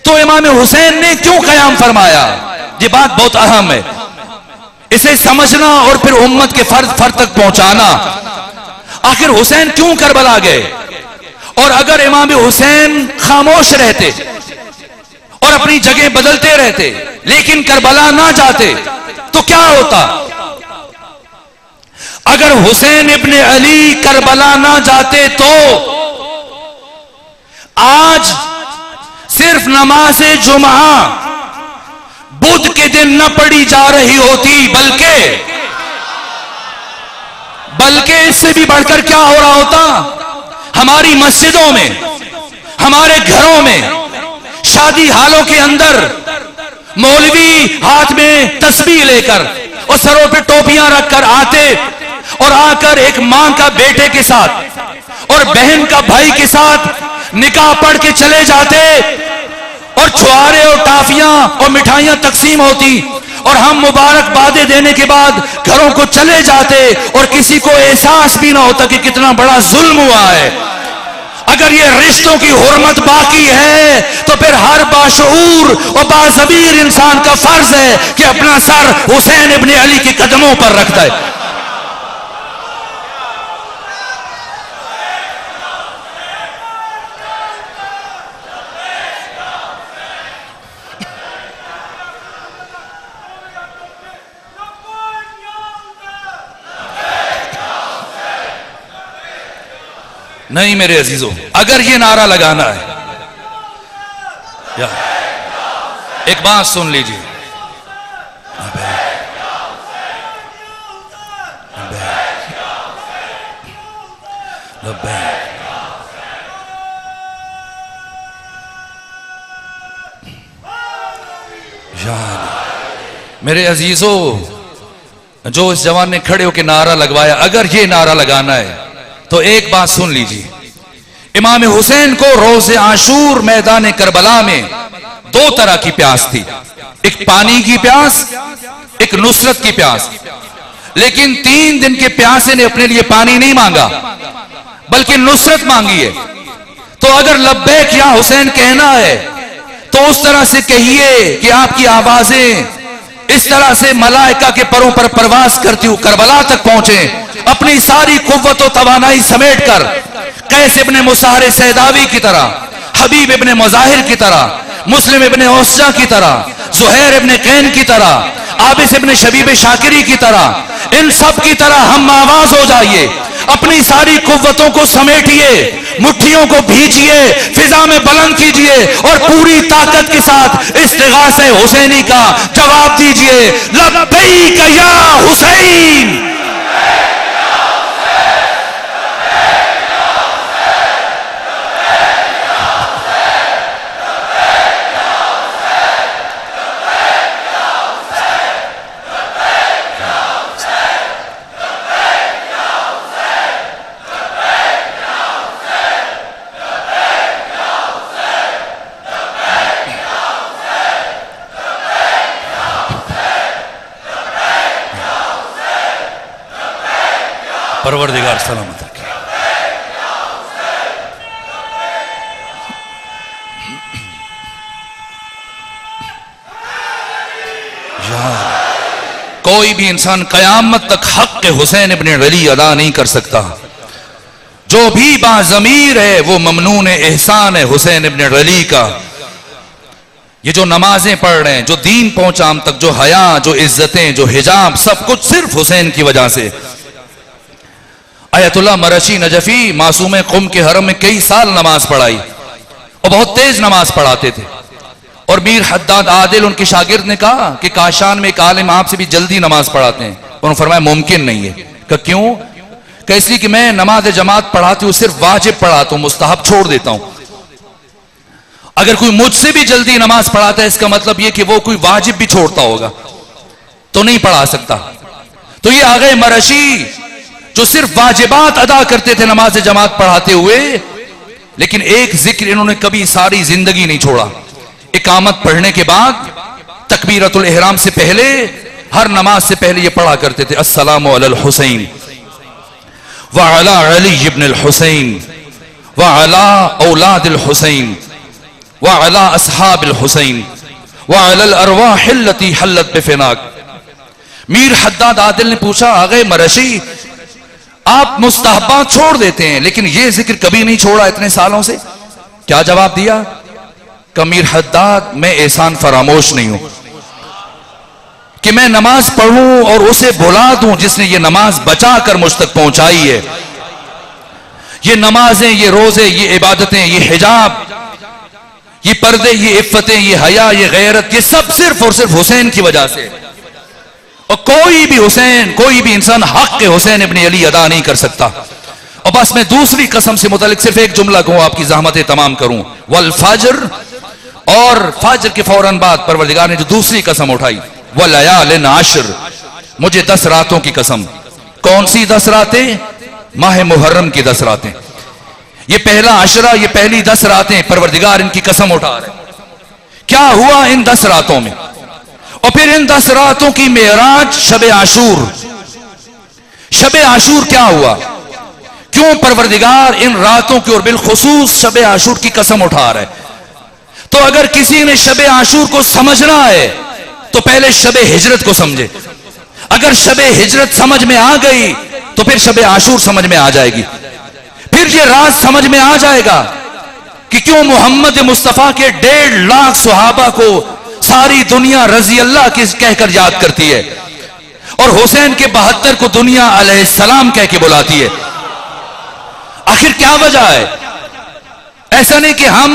तो इमाम हुसैन ने क्यों कयाम फरमाया? ये बात बहुत अहम है, इसे समझना और फिर उम्मत के फर्द तक पहुंचाना। आखिर हुसैन क्यों करबला गए? और अगर इमाम हुसैन खामोश रहते और अपनी जगह बदलते रहते लेकिन करबला ना जाते तो क्या होता? अगर हुसैन इब्ने अली करबला ना जाते तो आज सिर्फ नमाज जुमा बुध के दिन न पढ़ी जा रही होती, बल्कि इससे भी बढ़कर क्या हो रहा होता, हमारी मस्जिदों में, हमारे घरों में, शादी हालों के अंदर मौलवी हाथ में तस्बीह लेकर और सरों पे टोपियां रखकर आते और आकर एक मां का बेटे के साथ और बहन का भाई के साथ निकाह पढ़ के चले जाते और छुआरे और टाफियां और मिठाइयां तकसीम होती और हम मुबारकबादें देने के बाद घरों को चले जाते और किसी को एहसास भी ना होता कि कितना बड़ा जुल्म हुआ है। अगर ये रिश्तों की हुर्मत बाकी है तो फिर हर बाशऊर और बाज़मीर इंसान का फर्ज है कि अपना सर हुसैन इब्ने अली के कदमों पर रखता है। नहीं मेरे अजीजों, अगर ये नारा लगाना है, या एक बात सुन लीजिए, मेरे अजीजों, जो इस जवान ने खड़े होकर नारा लगवाया, अगर ये नारा लगाना है तो एक बात सुन लीजिए, इमाम हुसैन को रोज़े आशूर मैदान करबला में दो तरह की प्यास थी, एक पानी की प्यास, एक नुसरत की प्यास। लेकिन 3 दिन के प्यासे ने अपने लिए पानी नहीं मांगा बल्कि नुसरत मांगी है। तो अगर लब्बैक या हुसैन कहना है तो उस तरह से कहिए कि आपकी आवाजें इस तरह से मलाइका के परों पर परवाज करती हुई करबला तक पहुंचे, अपनी सारी कुव्वत और तवानाई समेट कर, कैस इब्ने मुसाहर सैदावी की तरह, हबीब इब्ने मुजाहिर की तरह, मुस्लिम इब्ने औसजा की तरह, जुहैर इब्ने कैन की तरह, आबिस इब्ने शबीब शाकिरी की तरह, इन सब की तरह हम आवाज हो जाइए, अपनी सारी कुव्वतों को समेटिए, मुट्ठियों को भीजिए, फिजा में बुलंद कीजिए और पूरी ताकत के साथ इस्तिगासे हुसैनी का जवाब दीजिए, लब्बैक या हुसैन। परवरदिगार सलामत रखे। कोई भी इंसान कयामत तक हक हुसैन इब्ने अली अदा नहीं कर सकता। जो भी बाज़मीर है वो ममनून एहसान है हुसैन इब्ने अली का। ये जो नमाजें पढ़ रहे हैं, जो दीन पहुंचा हम तक, जो हया, जो इज्जतें, जो हिजाब, सब कुछ सिर्फ हुसैन की वजह से। आयतुल्लाह मरशी नजफी मासूम कुम के हरम में कई साल नमाज पढ़ाई और बहुत तेज नमाज पढ़ाते थे। और मीर हद्दाद आदिल उनके शागिर्द ने कहा कि काशान में एक आलिम आपसे भी जल्दी नमाज पढ़ाते हैं। उन्होंने फरमाया मुमकिन नहीं है। कहा क्यों? कहा इसलिए कि मैं नमाज जमात पढ़ाती हूँ, सिर्फ वाजिब पढ़ाता हूँ, मुस्तहब छोड़ देता हूँ। अगर कोई मुझसे भी जल्दी नमाज पढ़ाता है इसका मतलब यह कि वो कोई वाजिब भी छोड़ता होगा, तो नहीं पढ़ा सकता। तो ये आ गए मरशी जो सिर्फ वाजिबात अदा करते थे नमाज जमात पढ़ाते हुए, लेकिन एक जिक्र इन्होंने कभी सारी जिंदगी नहीं छोड़ा। इकामत पढ़ने के बाद तकबीरतुल इहराम से पहले, हर नमाज से पहले ये पढ़ा करते थे, अस्सलामु अलल हुसैन व अला अली इब्न अल हुसैन व अला औलादिल हुसैन व अला अस्हाबिल हुसैन व अलल अरवाहिल लती हल्लत बिफिनाक। मीर हद्दाद आदिल ने पूछा, आ गए मरशी, आप मुस्तहबात छोड़ देते हैं लेकिन ये जिक्र कभी नहीं छोड़ा इतने सालों से? क्या जवाब दिया? मीर हद्दाद, मैं एहसान फरामोश नहीं हूं कि मैं नमाज पढ़ूं और उसे भुला दूं जिसने ये नमाज बचा कर मुझ तक पहुंचाई है। ये नमाजें, ये रोजे, ये इबादतें, ये हिजाब, ये पर्दे, ये इफ्फतें, ये हया, ये गैरत, ये सब सिर्फ और सिर्फ हुसैन की वजह से। और कोई भी हुसैन, कोई भी इंसान हक के हुसैन इब्न अली अदा नहीं कर सकता। और बस मैं दूसरी कसम से मुतालिक सिर्फ एक जुमला कहूं, आपकी ज़हमतें तमाम करूं। वल फज्र, और फज्र के फौरन बाद परवरदिगार ने जो दूसरी कसम उठाई, वल लयालिन अश्र, मुझे 10 रातों की कसम। कौन सी 10 रातें? माह मुहर्रम की 10 रातें। ये पहला अशरा, ये पहली 10 रातें परवरदिगार इनकी कसम उठा रहे। क्या हुआ इन 10 रातों में? और फिर इन 10 रातों की मेराज शब आशूर। शब आशूर क्या हुआ? क्यों परवरदिगार इन रातों की और बिलखुसूस शब आशूर की कसम उठा रहे? तो अगर किसी ने शब आशूर को समझना है तो पहले शब हिजरत को समझे। अगर शब हिजरत समझ में आ गई तो फिर शब आशूर समझ में आ जाएगी। फिर ये राज समझ में आ जाएगा कि क्यों मोहम्मद मुस्तफा के 1.5 लाख सुहाबा को सारी दुनिया रजी अल्लाह की कहकर याद करती है, और हुसैन के 72 को दुनिया अलैहिस्सलाम कह के बुलाती है। आखिर क्या वजह है? ऐसा नहीं कि हम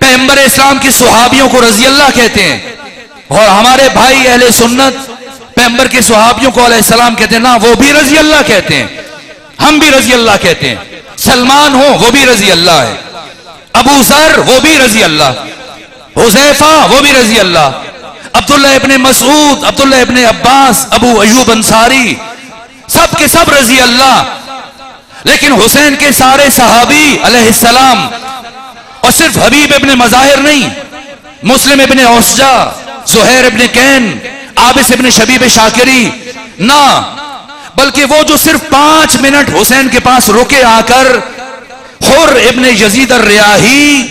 पैगंबर इस्लाम की सुहाबियों को रजी अल्लाह कहते हैं और हमारे भाई अहले सुन्नत पैगंबर के सुहाबियों को अलैहिस्सलाम कहते हैं। ना, वो भी रजी अल्लाह कहते हैं, हम भी रजी अल्लाह कहते हैं। सलमान हो वो भी रजी अल्लाह है, अबू जर वो भी रजी अल्लाह, हुज़ैफा वो भी रजी अल्लाह, अब्दुल्लाह इब्ने मसूद, अब्दुल्लाह इब्ने अब्बास, अबू अयूब अंसारी, सब के सब रजी अल्लाह। लेकिन हुसैन के सारे सहाबी अलैहिस्सलाम, और सिर्फ हबीब इब्ने मज़ाहिर नहीं, मुस्लिम इब्ने औसजा, ज़ुहैर इब्ने कैन, आबिस इब्ने शबीब शाकिरी, ना, बल्कि वो जो सिर्फ 5 मिनट हुसैन के पास रुके आकर, हुर इब्ने यजीद अर्रियाही,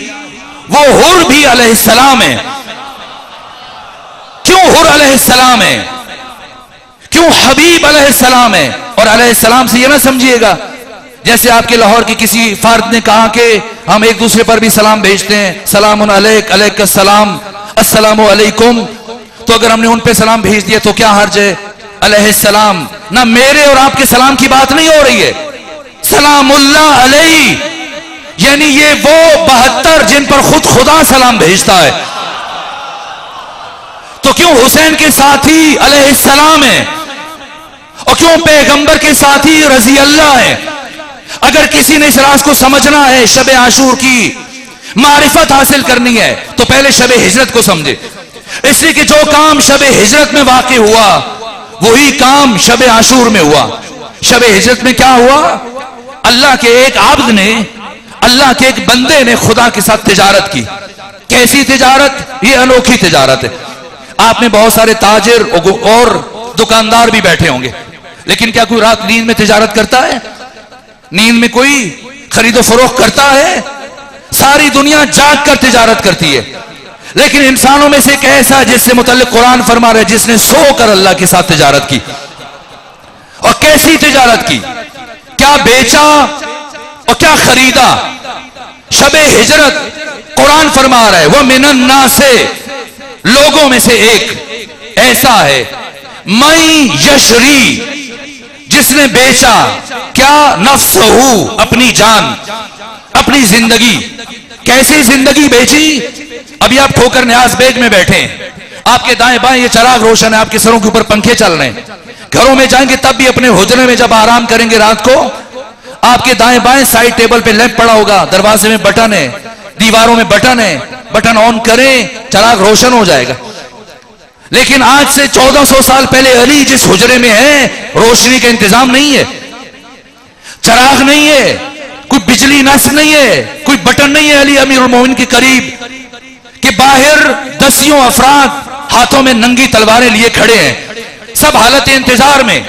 वो हुर भी अलैहिस्सलाम है। क्यों हुर अलैहिस्सलाम है? क्यों हबीब अलैहिस्सलाम है? और अलैहिस्सलाम से ये ना समझिएगा जैसे आपके लाहौर की किसी फर्द ने कहा कि हम एक दूसरे पर भी सलाम भेजते हैं, सलामुन अलैक, अलैकस्सलाम, अस्सलामु अलैकुम। तो अगर हमने उन पे सलाम भेज दिया तो क्या हर्ज है? अलैहिस्सलाम। ना, मेरे और आपके सलाम की बात नहीं हो रही है, सलामुल्लाह अलैहि, यानी ये वो 72 जिन पर खुद खुदा सलाम भेजता है। तो क्यों हुसैन के साथी अलैहिस्सलाम है और क्यों पैगंबर के साथी रजी अल्लाह है? अगर किसी ने इस राज को समझना है, शब आशूर की मारिफत हासिल करनी है, तो पहले शब हिजरत को समझे। इसलिए कि जो काम शब हिजरत में वाक़ई हुआ वही काम शब आशूर में हुआ। शब हिजरत में क्या हुआ? अल्लाह के एक आब्द ने, अल्लाह के एक बंदे ने खुदा के साथ तिजारत की। कैसी तिजारत? ये अनोखी तिजारत है। आप में बहुत सारे ताजिर और दुकानदार भी बैठे होंगे, लेकिन क्या कोई रात नींद में तिजारत करता है? नींद में कोई खरीदो फरोख्त करता है? सारी दुनिया जाग कर तिजारत करती है, लेकिन इंसानों में से एक ऐसा है जिससे मुतल्लिक कुरान फरमा रहे, जिसने सोकर अल्लाह के साथ तिजारत की। और कैसी तिजारत की? क्या बेचा और क्या खरीदा? शब हिजरत कुरान फरमा रहा है, वह मिनन ना से, लोगों में से एक ऐसा है, मई यशरी, जिसने बेचा क्या? नफ्सहू, अपनी जान, अपनी जिंदगी। कैसी जिंदगी बेची? अभी आप ठोकर न्याज बेग में बैठे हैं, आपके दाएं बाएं ये चराग रोशन है, आपके सरों के ऊपर पंखे चल रहे हैं। घरों में जाएंगे तब भी अपने हुजरे में जब आराम करेंगे रात को, आपके दाएं बाएं साइड टेबल पे लैंप पड़ा होगा, दरवाजे में बटन है, दीवारों में बटन है, बटन ऑन करें चराग रोशन हो जाएगा। लेकिन आज से 1400 साल पहले अली जिस हुजरे में है, रोशनी का इंतजाम नहीं है, चराग नहीं है, कोई बिजली नस्ब नहीं है, कोई बटन नहीं है अली अमीरुल मोमिनीन के करीब कि बाहर दसियों अफराद हाथों में नंगी तलवारें लिए खड़े हैं, सब हालत इंतजार में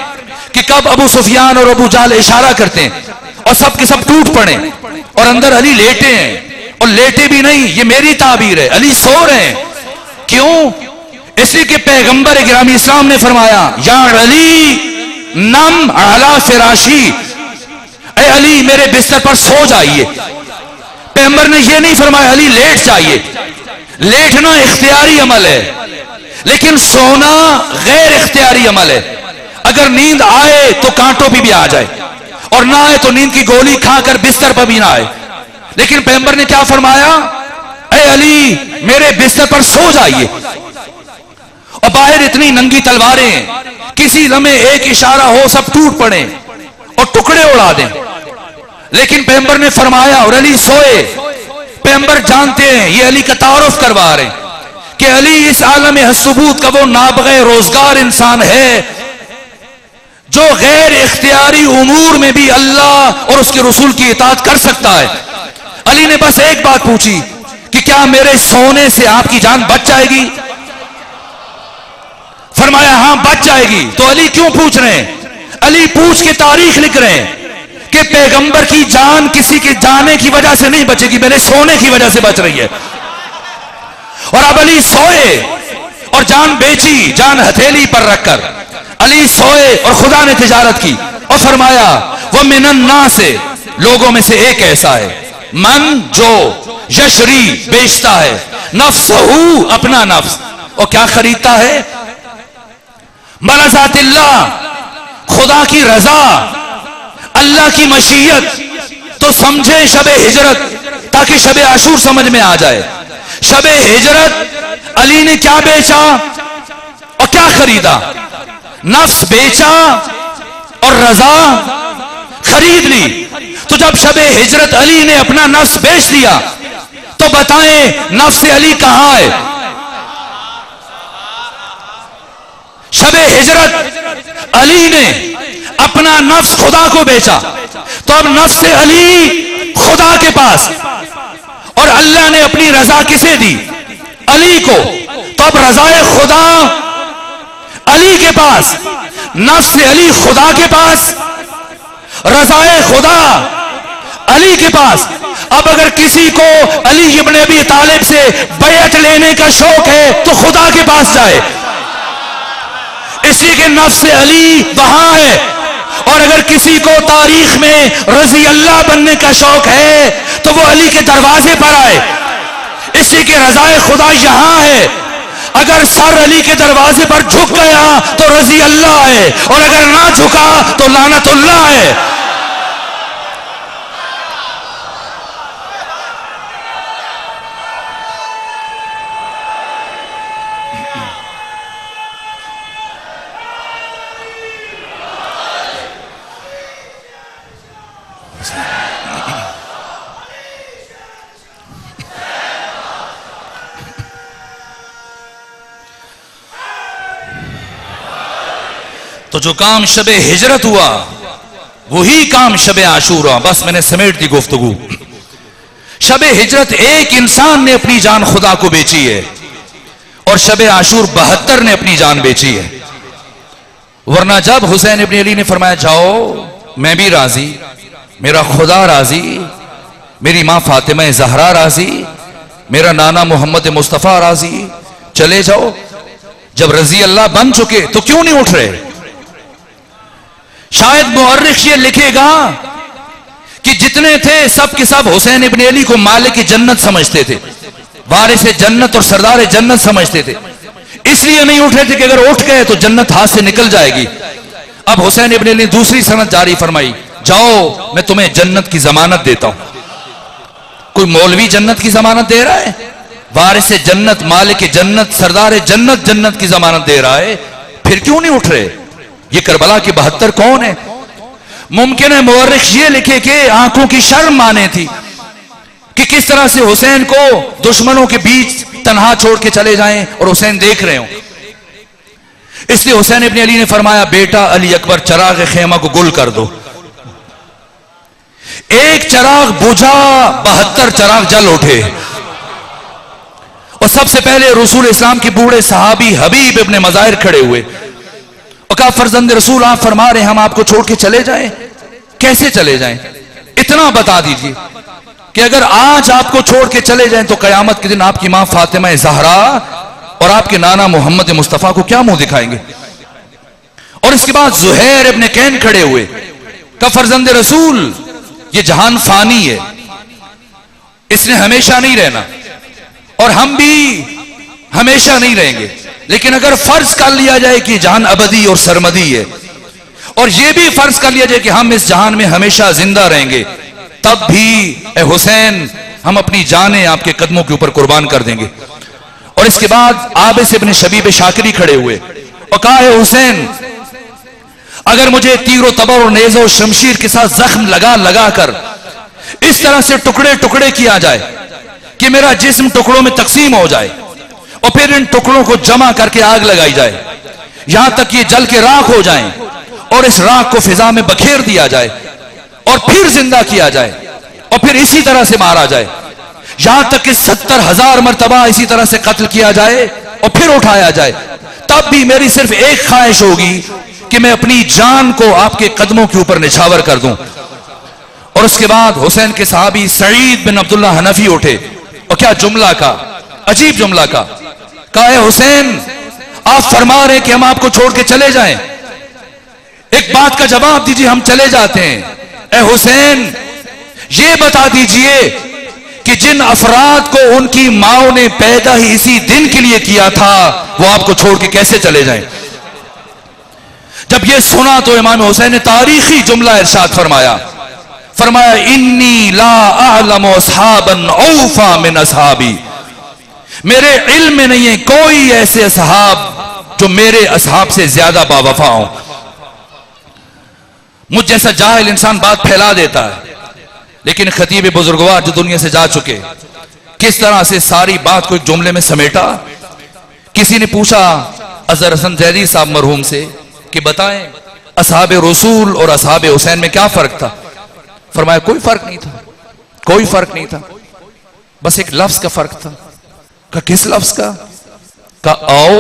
कि कब अबू सुफियान और अबू जाल इशारा करते हैं और सब के सब टूट पड़े, और अंदर अली लेटे हैं। और लेटे भी नहीं, ये मेरी ताबीर है, अली सो रहे हैं। क्यों? इसलिए कि पैगंबर गिरामी इस्लाम ने फरमाया, या अली नम अला फिराशी, ए अली मेरे बिस्तर पर सो जाइए। पैगंबर ने यह नहीं फरमाया अली लेट जाइए। लेटना इख्तियारी अमल है, लेकिन सोना गैर इख्तियारी अमल है। अगर नींद आए तो कांटों पे भी आ जाए, और ना आए तो नींद की गोली खाकर बिस्तर पर भी ना आए। लेकिन पैगंबर ने क्या फरमाया, ए अली मेरे बिस्तर पर सो जाइए। और बाहर इतनी नंगी तलवारें, किसी लम्हे एक इशारा हो सब टूट पड़े और टुकड़े उड़ा दें। लेकिन पैगंबर ने फरमाया और अली सोए। पैगंबर जानते हैं ये अली का तारुफ करवा रहे हैं कि अली इस आलम हस्सुबूत का वो नाबग़े रोजगार इंसान है जो गैर इख्तियारी उमूर में भी अल्लाह और उसके रसूल की इताअत कर सकता है। अली ने बस एक बात पूछी कि क्या मेरे सोने से आपकी जान बच जाएगी? फरमाया हां बच जाएगी। तो अली क्यों पूछ रहे हैं? अली पूछ के तारीख लिख रहे हैं कि पैगंबर की जान किसी के जाने की वजह से नहीं बचेगी, मेरे सोने की वजह से बच रही है। और अब अली सोए और जान बेची, जान हथेली पर रखकर अली सोए और खुदा ने तिजारत की और फरमाया वह मिनन्ना से लोगों में से एक ऐसा है मन जो यशरी बेचता है नफ्सहू अपना नफ्स, और क्या खरीदता है? मरज़ातिल्लाह खुदा की रजा, अल्लाह की मशीयत। तो समझे शबे हिजरत ताकि शबे आशूर समझ में आ जाए। शबे हिजरत अली ने क्या बेचा और क्या खरीदा? नफ्स बेचा और रजा खरीद ली। तो जब शबे हिजरत अली ने अपना नफ्स बेच दिया तो बताएं नफ्स अली कहां है? शबे हिजरत अली ने अपना नफ्स खुदा को बेचा, तो अब नफ्स अली खुदा के पास, और अल्लाह ने अपनी रजा किसे दी? अली को। तो अब रजाए खुदा अली के पास, नफ्स अली खुदा के पास, रजाए खुदा अली के पास। अब अगर किसी को अली इब्न अबी तालिब से बैअत लेने का शौक है तो खुदा के पास जाए, इसी के नफ्स अली वहां है। और अगर किसी को तारीख में रजी अल्लाह बनने का शौक है तो वो अली के दरवाजे पर आए, इसी के रजाए खुदा यहां है। अगर सर अली के दरवाजे पर झुक गया तो रजी अल्लाह है, और अगर ना झुका तो लानतुल्लाह है। तो जो काम शबे हिजरत हुआ वही काम शबे आशूर हुआ। बस मैंने समेट दी गुफ्तगू। शबे हिजरत एक इंसान ने अपनी जान खुदा को बेची है और शबे आशूर 72 ने अपनी जान बेची है। वरना जब हुसैन इब्न अली ने फरमाया जाओ मैं भी राजी, मेरा खुदा राजी, मेरी मां फातिमा ज़हरा राजी, मेरा नाना मोहम्मद मुस्तफ़ा राजी, चले जाओ। जब रजी अल्लाह बन चुके तो क्यों नहीं उठ रहे? शायद मुअर्रिख ये लिखेगा कि जितने थे सब के सब हुसैन इब्न अली को मालिक की जन्नत समझते थे, वारिस जन्नत और सरदार जन्नत समझते थे, इसलिए नहीं उठ रहे थे कि अगर उठ गए तो जन्नत हाथ से निकल जाएगी। अब हुसैन इब्न अली ने दूसरी सनद जारी फरमाई, जाओ मैं तुम्हें जन्नत की जमानत देता हूं। कोई मौलवी जन्नत की जमानत दे रहा है? वारिस जन्नत, मालिक जन्नत, सरदार जन्नत जन्नत की जमानत दे रहा है, फिर क्यों नहीं उठ रहे? ये करबला की 72 कौन है? मुमकिन है मुअर्रिख ये लिखे कि आंखों की शर्म माने थी कि किस तरह से हुसैन को दुश्मनों के बीच तन्हा छोड़ के चले जाएं और हुसैन देख रहे हो। इसलिए हुसैन इब्न अली ने फरमाया बेटा अली अकबर चराग खेमा को गुल कर दो। एक चराग बुझा, 72 चराग जल उठे। और सबसे पहले रसूल इस्लाम के बूढ़े सहाबी हबीब इब्न मज़ाहिर खड़े हुए और कहा फर्जंद रसूल आप फरमा रहे हैं हम आपको छोड़ के चले जाएं, कैसे चले जाएं? इतना बता दीजिए कि अगर आज आपको छोड़ के चले जाएं तो कयामत के दिन आपकी मां फातिमा ज़हरा और आपके नाना मोहम्मद मुस्तफ़ा को क्या मुंह दिखाएंगे? और इसके बाद ज़ुहैर इब्न कैन खड़े हुए, कहा फर्जंद रसूल ये जहान फानी है, इसने हमेशा नहीं रहना और हम भी हमेशा नहीं रहेंगे, लेकिन अगर फर्ज कर लिया जाए कि जहान अबदी और सरमदी है और यह भी फर्ज कर लिया जाए कि हम इस जहान में हमेशा जिंदा रहेंगे, तब भी ए हुसैन हम अपनी जानें आपके कदमों के ऊपर कुर्बान कर देंगे। और इसके बाद आबिस इब्न शबीब शाकिरी खड़े हुए और कहा, है हुसैन, अगर मुझे तीरो तबर और नेज़ो और शमशीर के साथ जख्म लगा लगा कर इस तरह से टुकड़े टुकड़े किया जाए कि मेरा जिस्म टुकड़ों में तकसीम हो जाए और फिर इन टुकड़ों को जमा करके आग लगाई जाए, यहां तक ये जल के राख हो जाएं और इस राख को फिजा में बखेर दिया जाए और फिर जिंदा किया जाए और फिर इसी तरह से मारा जाए, यहां तक कि 70,000 मरतबा इसी तरह से कत्ल किया जाए और फिर उठाया जाए, तब भी मेरी सिर्फ एक ख्वाहिश होगी कि मैं अपनी जान को आपके कदमों के ऊपर निछावर कर दूं। और उसके बाद हुसैन के सहाबी सईद बिन अब्दुल्ला हनफी उठे और क्या जुमला का, अजीब जुमला का, कहा, है हुसैन, आप फरमा रहे कि हम आपको छोड़ के चले जाएं, एक बात का जवाब दीजिए, हम चले जाते हैं। ए हुसैन, ये बता दीजिए कि जिन अफराद को उनकी माओ ने पैदा ही इसी दिन के लिए किया था, वो आपको छोड़ के कैसे चले जाएं? जब ये सुना तो इमाम हुसैन ने तारीखी जुमला इरशाद फरमाया, इन्नी ला अअलमु अस्हाबन औफा मिन अस्हाबी, मेरे इल्म में नहीं है कोई ऐसे असहाब जो मेरे असहाब से ज्यादा बावफा हो। मुझ जैसा जाहिल इंसान बात फैला देता है, लेकिन खतीब बुजुर्गवार जो दुनिया से जा चुके, किस तरह से सारी बात को एक जुमले में समेटा। किसी ने पूछा अजहर हसन जैदी साहब मरहूम से कि बताएं असहाबे रसूल और असहाबे हुसैन में क्या फर्क था? फरमाया, कोई फर्क नहीं था, कोई फर्क नहीं था, बस एक लफ्ज का फर्क था। का किस लफ्ज का? का आओ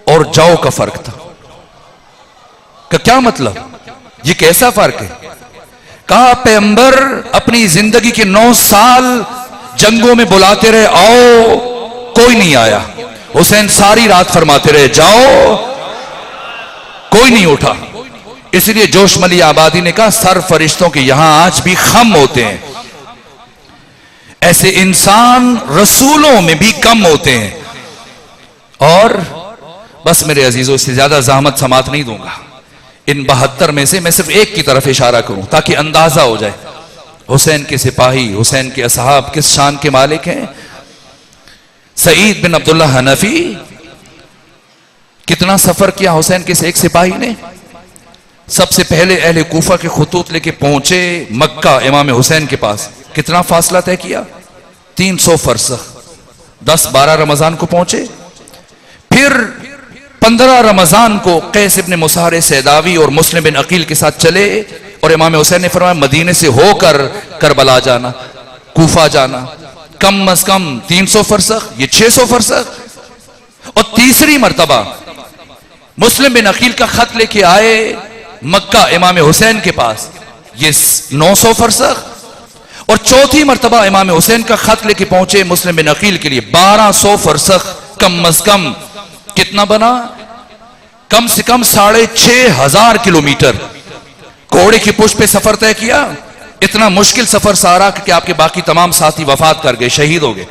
और जाओ का फर्क था। का क्या मतलब? ये कैसा फर्क है? कहा, पैगंबर अपनी जिंदगी के 9 साल जंगों में बुलाते रहे, आओ, कोई नहीं आया। हुसैन सारी रात फरमाते रहे, जाओ, कोई नहीं उठा। इसलिए जोशमली आबादी ने कहा, सर फरिश्तों के यहां आज भी खम होते हैं, ऐसे इंसान रसूलों में भी कम होते हैं। और बस मेरे अजीजों, इससे ज्यादा जहमत समात नहीं दूंगा। इन 72 में से मैं सिर्फ एक की तरफ इशारा करूं ताकि अंदाजा हो जाए हुसैन के सिपाही, हुसैन के असहाब किस शान के मालिक हैं। सईद बिन अब्दुल्ला हनफी, कितना सफर किया हुसैन के एक सिपाही ने। सबसे पहले अहले कूफा के खुतूत लेके पहुंचे मक्का इमाम हुसैन के पास। कितना फासला तय किया? 300 फरसख। 10-12 रमजान को पहुंचे, फिर 15 रमजान को कैस इब्न मुसाहर सैदावी और मुस्लिम बिन अकील के साथ चले और इमाम हुसैन ने फरमाया, मदीने से होकर करबला जाना, कूफा जाना, कम अज कम 300 फरसख, ये 600 फरसख। और तीसरी मर्तबा मुस्लिम बिन अकील का खत लेके आए मक्का इमाम हुसैन के पास, ये 900 फरसख। और चौथी मर्तबा इमाम हुसैन का खत लेके पहुंचे मुस्लिम बिन अकील के लिए 1200 फरसख। कम अज कम कितना बना? कम से कम 6,500 किलोमीटर घोड़े की पुष्प पे सफर तय किया। इतना मुश्किल सफर सारा कि आपके बाकी तमाम साथी वफात कर गए, शहीद हो गए।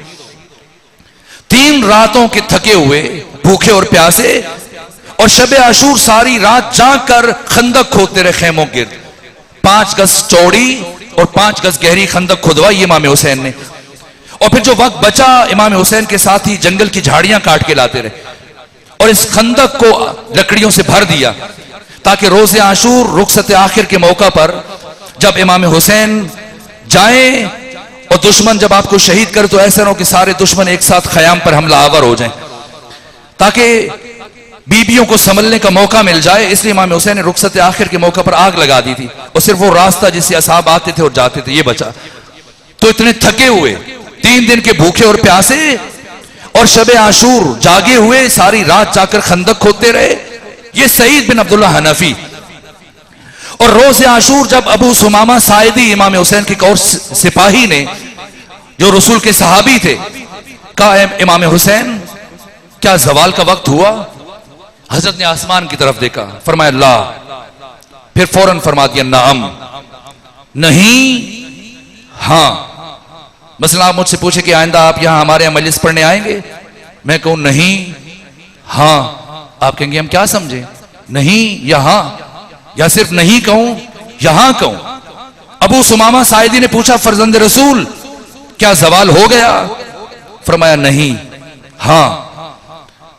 3 रातों के थके हुए, भूखे और प्यासे, और शब आशूर सारी रात जाग कर खंदक खोदते रहे खेमों गिर्द। 5 गज चौड़ी और 5 गज गहरी खंदक खुदवाई इमाम हुसैन ने। और फिर जो वक्त बचा, इमाम हुसैन के साथ ही जंगल की झाड़ियां काट के लाते रहे और इस खंदक को लकड़ियों से भर दिया ताकि रोज़े आशूर रुखसत आखिर के मौका पर जब इमाम हुसैन जाएं और दुश्मन जब आपको शहीद करे तो ऐसा ना हो कि सारे दुश्मन एक साथ खयाम पर हमला आवर हो जाएं, ताकि बीबियों को संभलने का मौका मिल जाए। इसलिए इमाम हुसैन ने रुखसत आखिर के मौका पर आग लगा दी थी और सिर्फ वो रास्ता जिससे असहाब आते थे और जाते थे ये बचा। तो इतने थके हुए, 3 दिन के भूखे और प्यासे और शब आशूर जागे हुए, सारी रात जाकर खंदक खोदते रहे ये सईद बिन अब्दुल्ला हनफी। और रोज़े आशूर जब अबू सुमामा साइदी इमाम हुसैन के एक और सिपाही ने जो रसूल के सहाबी थे कहा, इमाम हुसैन क्या जवाल का वक्त हुआ? हजरत ने आसमान की तरफ देखा, फरमाया ला, फिर फौरन फरमा दिया नाम, नहीं हां। मसला आप मुझसे पूछे कि आइंदा आप यहां हमारे यहां मजलिस पढ़ने आएंगे, मैं कहूं नहीं हां, आप कहेंगे हम क्या समझे, नहीं या हां। या सिर्फ नहीं कहूं, यहां कहूं? अबू सुमामा साइदी ने पूछा, फरजंद रसूल क्या जवाल हो गया? फरमाया नहीं, हां।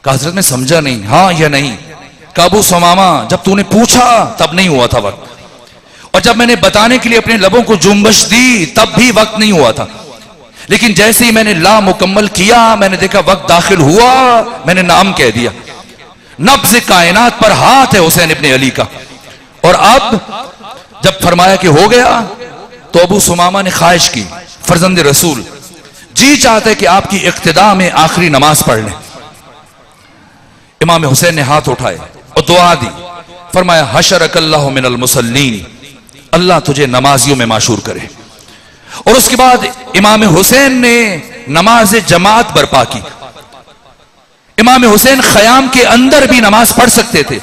कहा हजरत मैं समझा नहीं, हां या नहीं? कहा अबू सुमामा जब तूने पूछा तब नहीं हुआ था वक्त, और जब मैंने बताने के लिए अपने लबों को जुम्बश दी तब भी वक्त नहीं हुआ था, लेकिन जैसे ही मैंने ला मुकम्मल किया मैंने देखा वक्त दाखिल हुआ, मैंने नाम कह दिया। नब्ज़ कायनात पर हाथ है हुसैन इब्ने अली का। और अब जब फरमाया कि हो गया तो अबू सुमामा ने ख्वाहिश की, फरजंद रसूल जी चाहते कि आपकी इक्तिदा में आखिरी नमाज पढ़ लें। इमाम हुसैन ने हाथ उठाए और दुआ दी, फरमाया हशरकल्लाहु मिनल मुसल्लीन, अल्लाह तुझे नमाजियों में माशूर करे। और उसके बाद इमाम हुसैन ने नमाज जमात बर्पा की। इमाम हुसैन खयाम के अंदर भी नमाज पढ़ सकते थे,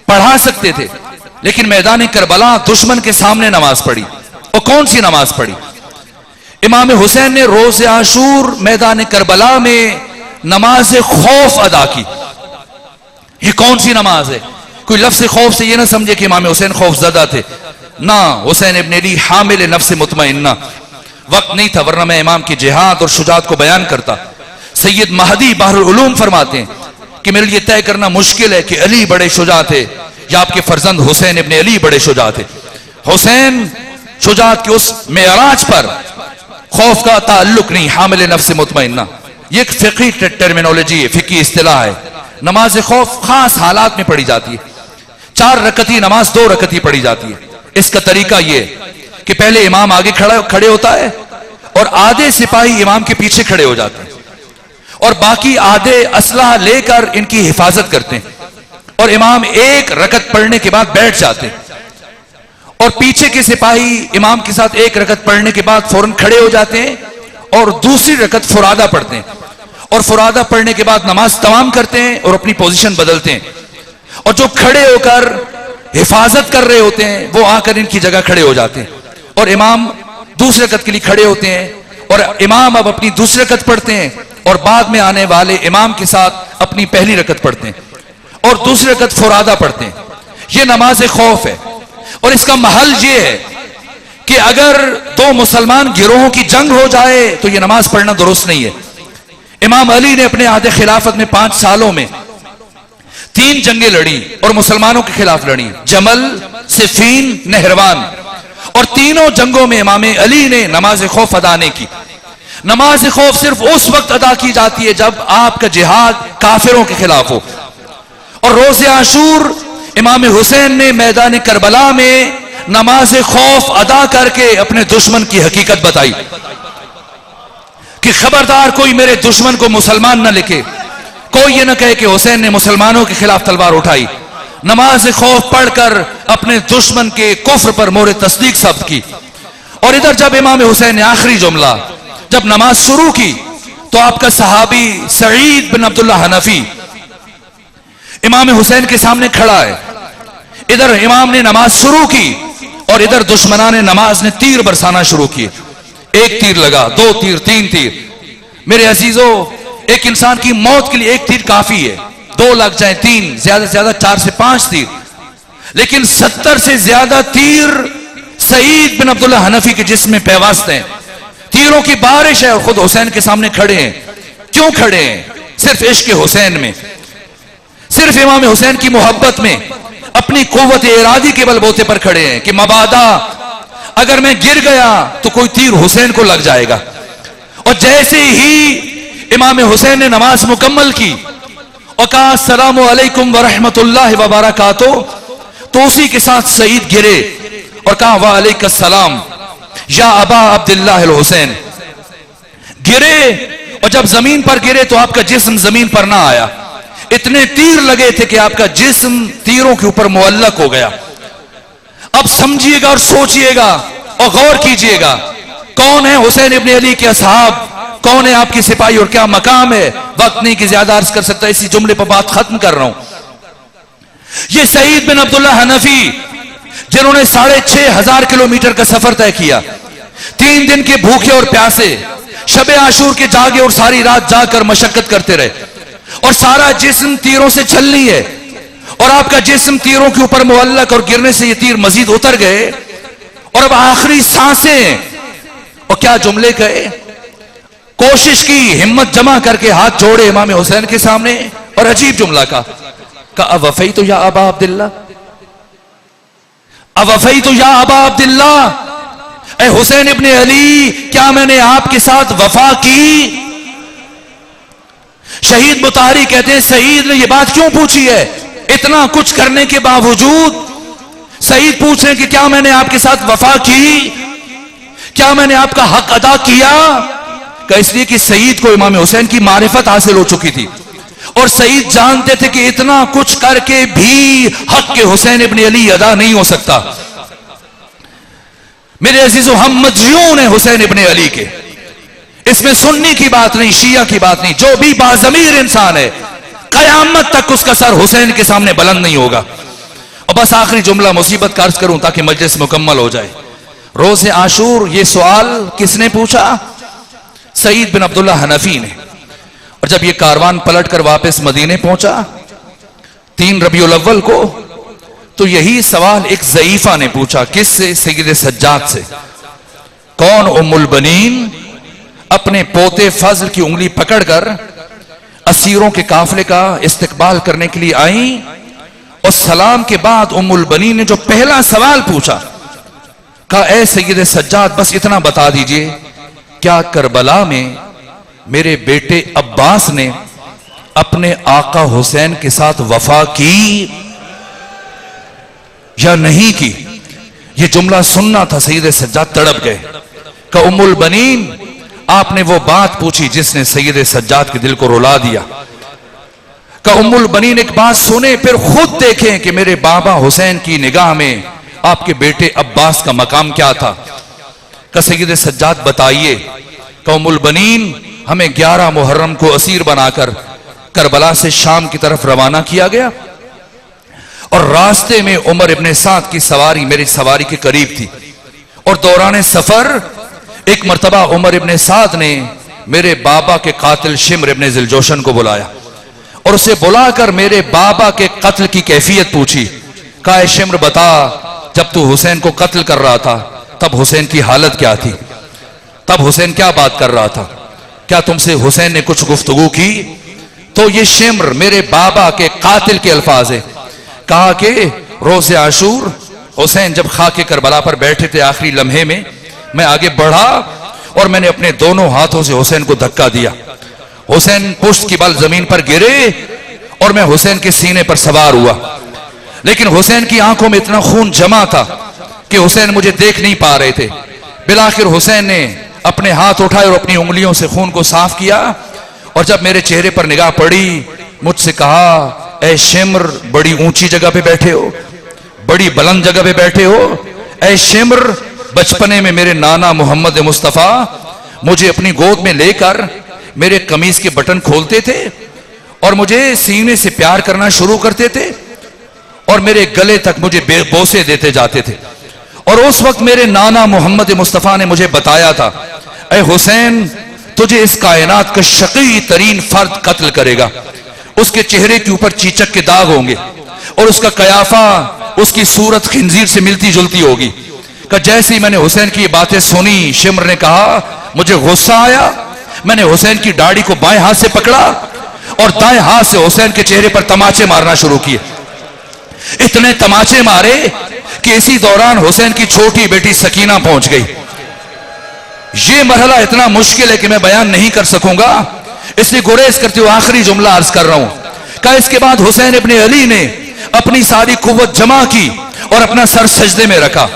पढ़ा सकते थे, लेकिन मैदान करबला दुश्मन के सामने नमाज पढ़ी। और कौन सी नमाज पढ़ी? इमाम हुसैन ने रोज़े आशूर मैदान करबला में नमाज खौफ अदा की। ये कौन सी नमाज है? कोई लफ्ज़ खौफ से ये ना समझे कि इमाम हुसैन खौफजदा थे, ना, हुसैन इब्ने अली हामिल नफ्स मुतमइन्ना। वक्त नहीं था, वरना मैं इमाम की जिहाद और शुजात को बयान करता। सैयद महदी बहरुल उलूम फरमाते हैं कि मेरे लिए तय करना मुश्किल है कि अली बड़े शुजा थे या आपके फर्जंद हुसैन इब्ने अली बड़े शुजा थे। हुसैन शुजात के उस मेराज पर खौफ का ताल्लुक नहीं, हामिल नफ्स मुतमइन्ना। ये एक फिकी टर्मिनोलॉजी है, फिकी इस्तिलाह है। नमाज खौफ खास हालात में पढ़ी जाती है। 4 रकती नमाज 2 रकती पढ़ी जाती है। इसका तरीका यह कि पहले इमाम आगे खड़े होता है और आधे सिपाही इमाम के पीछे खड़े हो जाते हैं, और बाकी आधे असलहा लेकर इनकी हिफाजत करते हैं, और इमाम एक रकत पढ़ने के बाद बैठ जाते हैं, और पीछे के सिपाही इमाम के साथ एक रकत पढ़ने के बाद फौरन खड़े हो जाते हैं और दूसरी रकत फुरादा पढ़ते हैं, और फुरादा पढ़ने के बाद नमाज तमाम करते हैं और अपनी पोजीशन बदलते हैं। और जो खड़े होकर हिफाजत कर रहे होते हैं वो आकर इनकी जगह खड़े हो जाते हैं, और इमाम दूसरी रकत के लिए खड़े होते हैं, और इमाम अब अपनी दूसरी रकत पढ़ते हैं, और बाद में आने वाले इमाम के साथ अपनी पहली रकत पढ़ते हैं, और दूसरी रकत फुरादा पढ़ते हैं। यह नमाज खौफ है। और इसका महल यह है कि अगर 2 मुसलमान गिरोहों की जंग हो जाए तो यह नमाज पढ़ना दुरुस्त नहीं है। इमाम अली ने अपने आधे खिलाफत में 5 सालों में 3 जंगें लड़ी और मुसलमानों के खिलाफ लड़ी, जमल, सिफीन, नहरवान, और तीनों जंगों में इमाम अली ने नमाज खौफ अदा नहीं की। नमाज खौफ सिर्फ उस वक्त अदा की जाती है जब आपका जिहाद काफिरों के खिलाफ हो। और रोज़े आशूर इमाम हुसैन ने मैदान करबला में नमाज खौफ अदा करके अपने दुश्मन की हकीकत बताई कि खबरदार कोई मेरे दुश्मन को मुसलमान न लिखे, कोई ये न कहे कि हुसैन ने मुसलमानों के खिलाफ तलवार उठाई। नमाज खौफ पढ़कर अपने दुश्मन के कुफ्र पर मोहर तस्दीक सब्त की। और इधर जब इमाम हुसैन ने आखिरी जुमला जब नमाज शुरू की तो आपका सहाबी सईद बिन अब्दुल्ला हनफी इमाम हुसैन के सामने खड़ा है। इधर इमाम ने नमाज शुरू की और इधर दुश्मनाने नमाज ने तीर बरसाना शुरू किए। 1 तीर लगा, 2 तीर, 3 तीर। मेरे अजीजों, एक इंसान की मौत के लिए 1 तीर काफी है, 2 लग जाए 3, ज्यादा से ज्यादा 4 से 5 तीर, लेकिन 70 से ज्यादा तीर सईद बिन अब्दुल्ला हनफी के जिस्म में पैवस्त हैं। तीरों की बारिश है और खुद हुसैन के सामने खड़े हैं। क्यों खड़े हैं? सिर्फ इश्क हुसैन में, सिर्फ इमाम हुसैन की मोहब्बत में, अपनी कुव्वत इरादी के बलबूते पर खड़े हैं कि मबादा अगर मैं गिर गया तो कोई तीर हुसैन को लग जाएगा। और जैसे ही इमाम हुसैन ने नमाज मुकम्मल की और कहा अस्सलामु अलैकुम व रहमतुल्लाहि व बरकातुहू, तो उसी के साथ सईद गिरे और कहा व अलैकुम सलाम या अबा अब्दुल्लाह हुसैन। गिरे और जब जमीन पर गिरे तो आपका जिस्म जमीन पर ना आया, इतने तीर लगे थे कि आपका जिस्म तीरों के ऊपर मुअल्लक हो गया। अब समझिएगा और सोचिएगा और गौर कीजिएगा, कौन है हुसैन इब्ने अली के असहाब, कौन है आपकी सिपाही और क्या मकाम है। वक्त नहीं कि ज्यादा अर्ज कर सकता, इसी जुमले पर बात खत्म कर रहा हूं। ये सईद बिन अब्दुल्ला हनफी जिन्होंने 6500 किलोमीटर का सफर तय किया, 3 दिन के भूखे और प्यासे, शबे आशूर के जागे और सारी रात जाकर मशक्कत करते रहे, और सारा जिस्म तीरों से छलनी है, और आपका जिस्म तीरों के ऊपर मुअल्लक और गिरने से ये तीर मजीद उतर गए और अब आखिरी सांसें, और क्या जुमले कहे, कोशिश की, हिम्मत जमा करके हाथ जोड़े इमाम हुसैन के सामने और अजीब जुमला का अवफई तो या अबा अब्दुल्ला, अवफई तो या अबा अब्दुल्ला, ए हुसैन इब्ने अली, क्या मैंने आपके साथ वफा की? शहीद मुताहरी कहते हैं सईद ने यह बात क्यों पूछी है? इतना कुछ करने के बावजूद सईद पूछ रहे हैं कि क्या मैंने आपके साथ वफा की, क्या मैंने आपका हक अदा किया? इसलिए कि सईद को इमाम हुसैन की मारिफत हासिल हो चुकी थी और सईद जानते थे कि इतना कुछ करके भी हक के हुसैन इब्ने अली अदा नहीं हो सकता। मेरे अजीजों, हम मजलूम हैं हुसैन इब्ने अली के, इसमें सुन्नी की बात नहीं, शिया की बात नहीं, जो भी बाज़मीर इंसान है कयामत तक उसका सर हुसैन के सामने बुलंद नहीं होगा। और बस आखिरी जुमला मुसीबत का अर्ज करूं ताकि मजलिस मुकम्मल हो जाए। रोज़े आशूर, ये सवाल किसने पूछा? सईद बिन अब्दुल्ला हनफी ने। और जब ये कारवान पलट कर वापस मदीने पहुंचा 3 रबीउल अव्वल को, तो यही सवाल एक ज़ईफा ने पूछा। किससे? सैयद सज्जाद से। कौन? उम्मुल बनीन अपने पोते फजल की उंगली पकड़कर असीरों के काफले का इस्तकबाल करने के लिए आई और सलाम के बाद उम्मुल बनीन ने जो पहला सवाल पूछा, कहा ए सैयद सज्जाद, बस इतना बता दीजिए, क्या करबला में मेरे बेटे अब्बास ने अपने आका हुसैन के साथ वफा की या नहीं की? यह जुमला सुनना था। सैयद सज्जाद तड़प गए। का उम्मुल बनीन, आपने वो बात पूछी जिसने सैयद सज्जाद के दिल को रुला दिया। का उम्मुल बनीन एक बात सुने फिर खुद देखें कि मेरे बाबा हुसैन की निगाह में आपके बेटे अब्बास का मकाम क्या था। का सैयद सज्जाद बताइए। का उम्मुल बनीन, हमें 11 मुहर्रम को असीर बनाकर करबला से शाम की तरफ रवाना किया गया और रास्ते में उमर इब्ने साद की सवारी मेरी सवारी के करीब थी और दौरान सफर एक मर्तबा उमर इब्ने साद ने मेरे बाबा के कातिल शिम्र इब्ने ज़िलजोशन को बुलाया और उसे बुलाकर मेरे बाबा के कत्ल की कैफियत पूछी। कहा शिम्र, बता, जब तू हुसैन को कत्ल कर रहा था तब हुसैन की हालत क्या थी? तब हुसैन क्या बात कर रहा था? क्या तुमसे हुसैन ने कुछ गुफ्तगू की? तो ये शिम्र मेरे बाबा के कातिल के अल्फाज है। कहा कि रोज़े आशूर हुसैन जब खाके करबला पर बैठे थे, आखिरी लम्हे में मैं आगे बढ़ा और मैंने अपने दोनों हाथों से हुसैन को धक्का दिया। हुसैन पुश्त की बल जमीन पर गिरे और मैं हुसैन के सीने पर सवार हुआ, लेकिन हुसैन की आंखों में इतना खून जमा था कि हुसैन मुझे देख नहीं पा रहे थे। बिलाखिर हुसैन ने अपने हाथ उठाए और अपनी उंगलियों से खून को साफ किया और जब मेरे चेहरे पर निगाह पड़ी मुझसे कहा, ए शिम्र, बड़ी ऊंची जगह पे बैठे हो, बड़ी बुलंद जगह पे बैठे हो। ए शिम्र, बचपने में मेरे नाना मोहम्मद मुस्तफ़ा मुझे अपनी गोद में लेकर मेरे कमीज के बटन खोलते थे और मुझे सीने से प्यार करना शुरू करते थे और मेरे गले तक मुझे बोसे देते जाते थे। और उस वक्त मेरे नाना मोहम्मद मुस्तफ़ा ने मुझे बताया था, ए हुसैन, तुझे इस कायनात का शकी तरीन फर्द कत्ल करेगा, उसके चेहरे के ऊपर चीचक के दाग होंगे और उसका कयाफा, उसकी सूरत खिंजीर से मिलती जुलती होगी। कि जैसे ही मैंने हुसैन की बातें सुनी, शिम्र ने कहा, मुझे गुस्सा आया। मैंने हुसैन की दाढ़ी को बाएं हाथ से पकड़ा और दाएं हाथ से हुसैन के चेहरे पर तमाचे मारना शुरू किए। इतने तमाचे मारे कि इसी दौरान हुसैन की छोटी बेटी सकीना पहुंच गई। यह मरहला इतना मुश्किल है कि मैं बयान नहीं कर सकूंगा, इसलिए गुरेज करते हुए आखिरी जुमला अर्ज कर रहा हूं। क्या इसके बाद हुसैन इब्ने अली ने अपनी सारी कुव्वत जमा की और अपना सर सजदे में रखा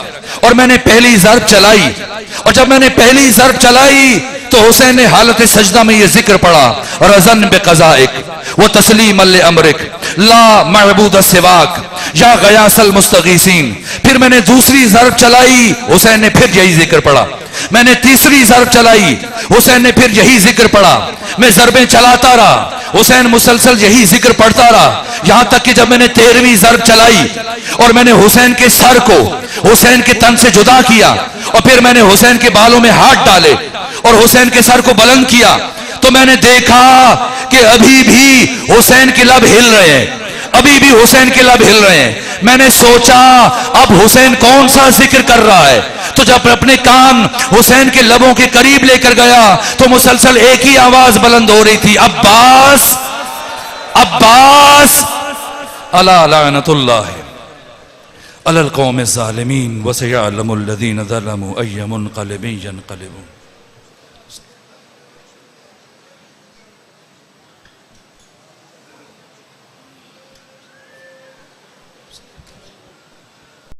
और मैंने पहली ज़रब चलाई। और जब मैंने पहली ज़रब चलाई तो हुसैन ने हालत सजदा में यह जिक्र पढ़ा, रज़न बिक़ज़ाइक व तस्लीम अमरिक ला मअबूद सिवाक या गयासल मुस्तगीसीन। फिर मैंने दूसरी ज़रब चलाई, हुसैन ने फिर यही जिक्र पढ़ा। मैंने तीसरी ज़रब चलाई, हुसैन ने फिर यही जिक्र पढ़ा। मैं ज़रबें चलाता रहा, हुसैन मुसलसल यही जिक्र पढ़ता रहा, यहां तक कि जब मैंने 13वीं ज़रब चलाई और मैंने हुसैन के सर को हुसैन के तन से जुदा किया और फिर मैंने हुसैन के बालों में हाथ डाले और हुसैन के सर को बुलंद किया, तो मैंने देखा कि अभी भी हुसैन के लब हिल रहे हैं, अभी भी हुसैन के लब हिल रहे हैं। मैंने सोचा अब हुसैन कौन सा जिक्र कर रहा है, तो जब अपने कान हुसैन के लबों के करीब लेकर गया तो मुसलसल एक ही आवाज बुलंद हो रही थी, अब्बास अब्बास अला लानतुल्लाह अलल कौम ज़ालिमीन व सयअलमुल लज़ीना ज़लमू अय्य मुनक़लिबिन यनक़लिबून।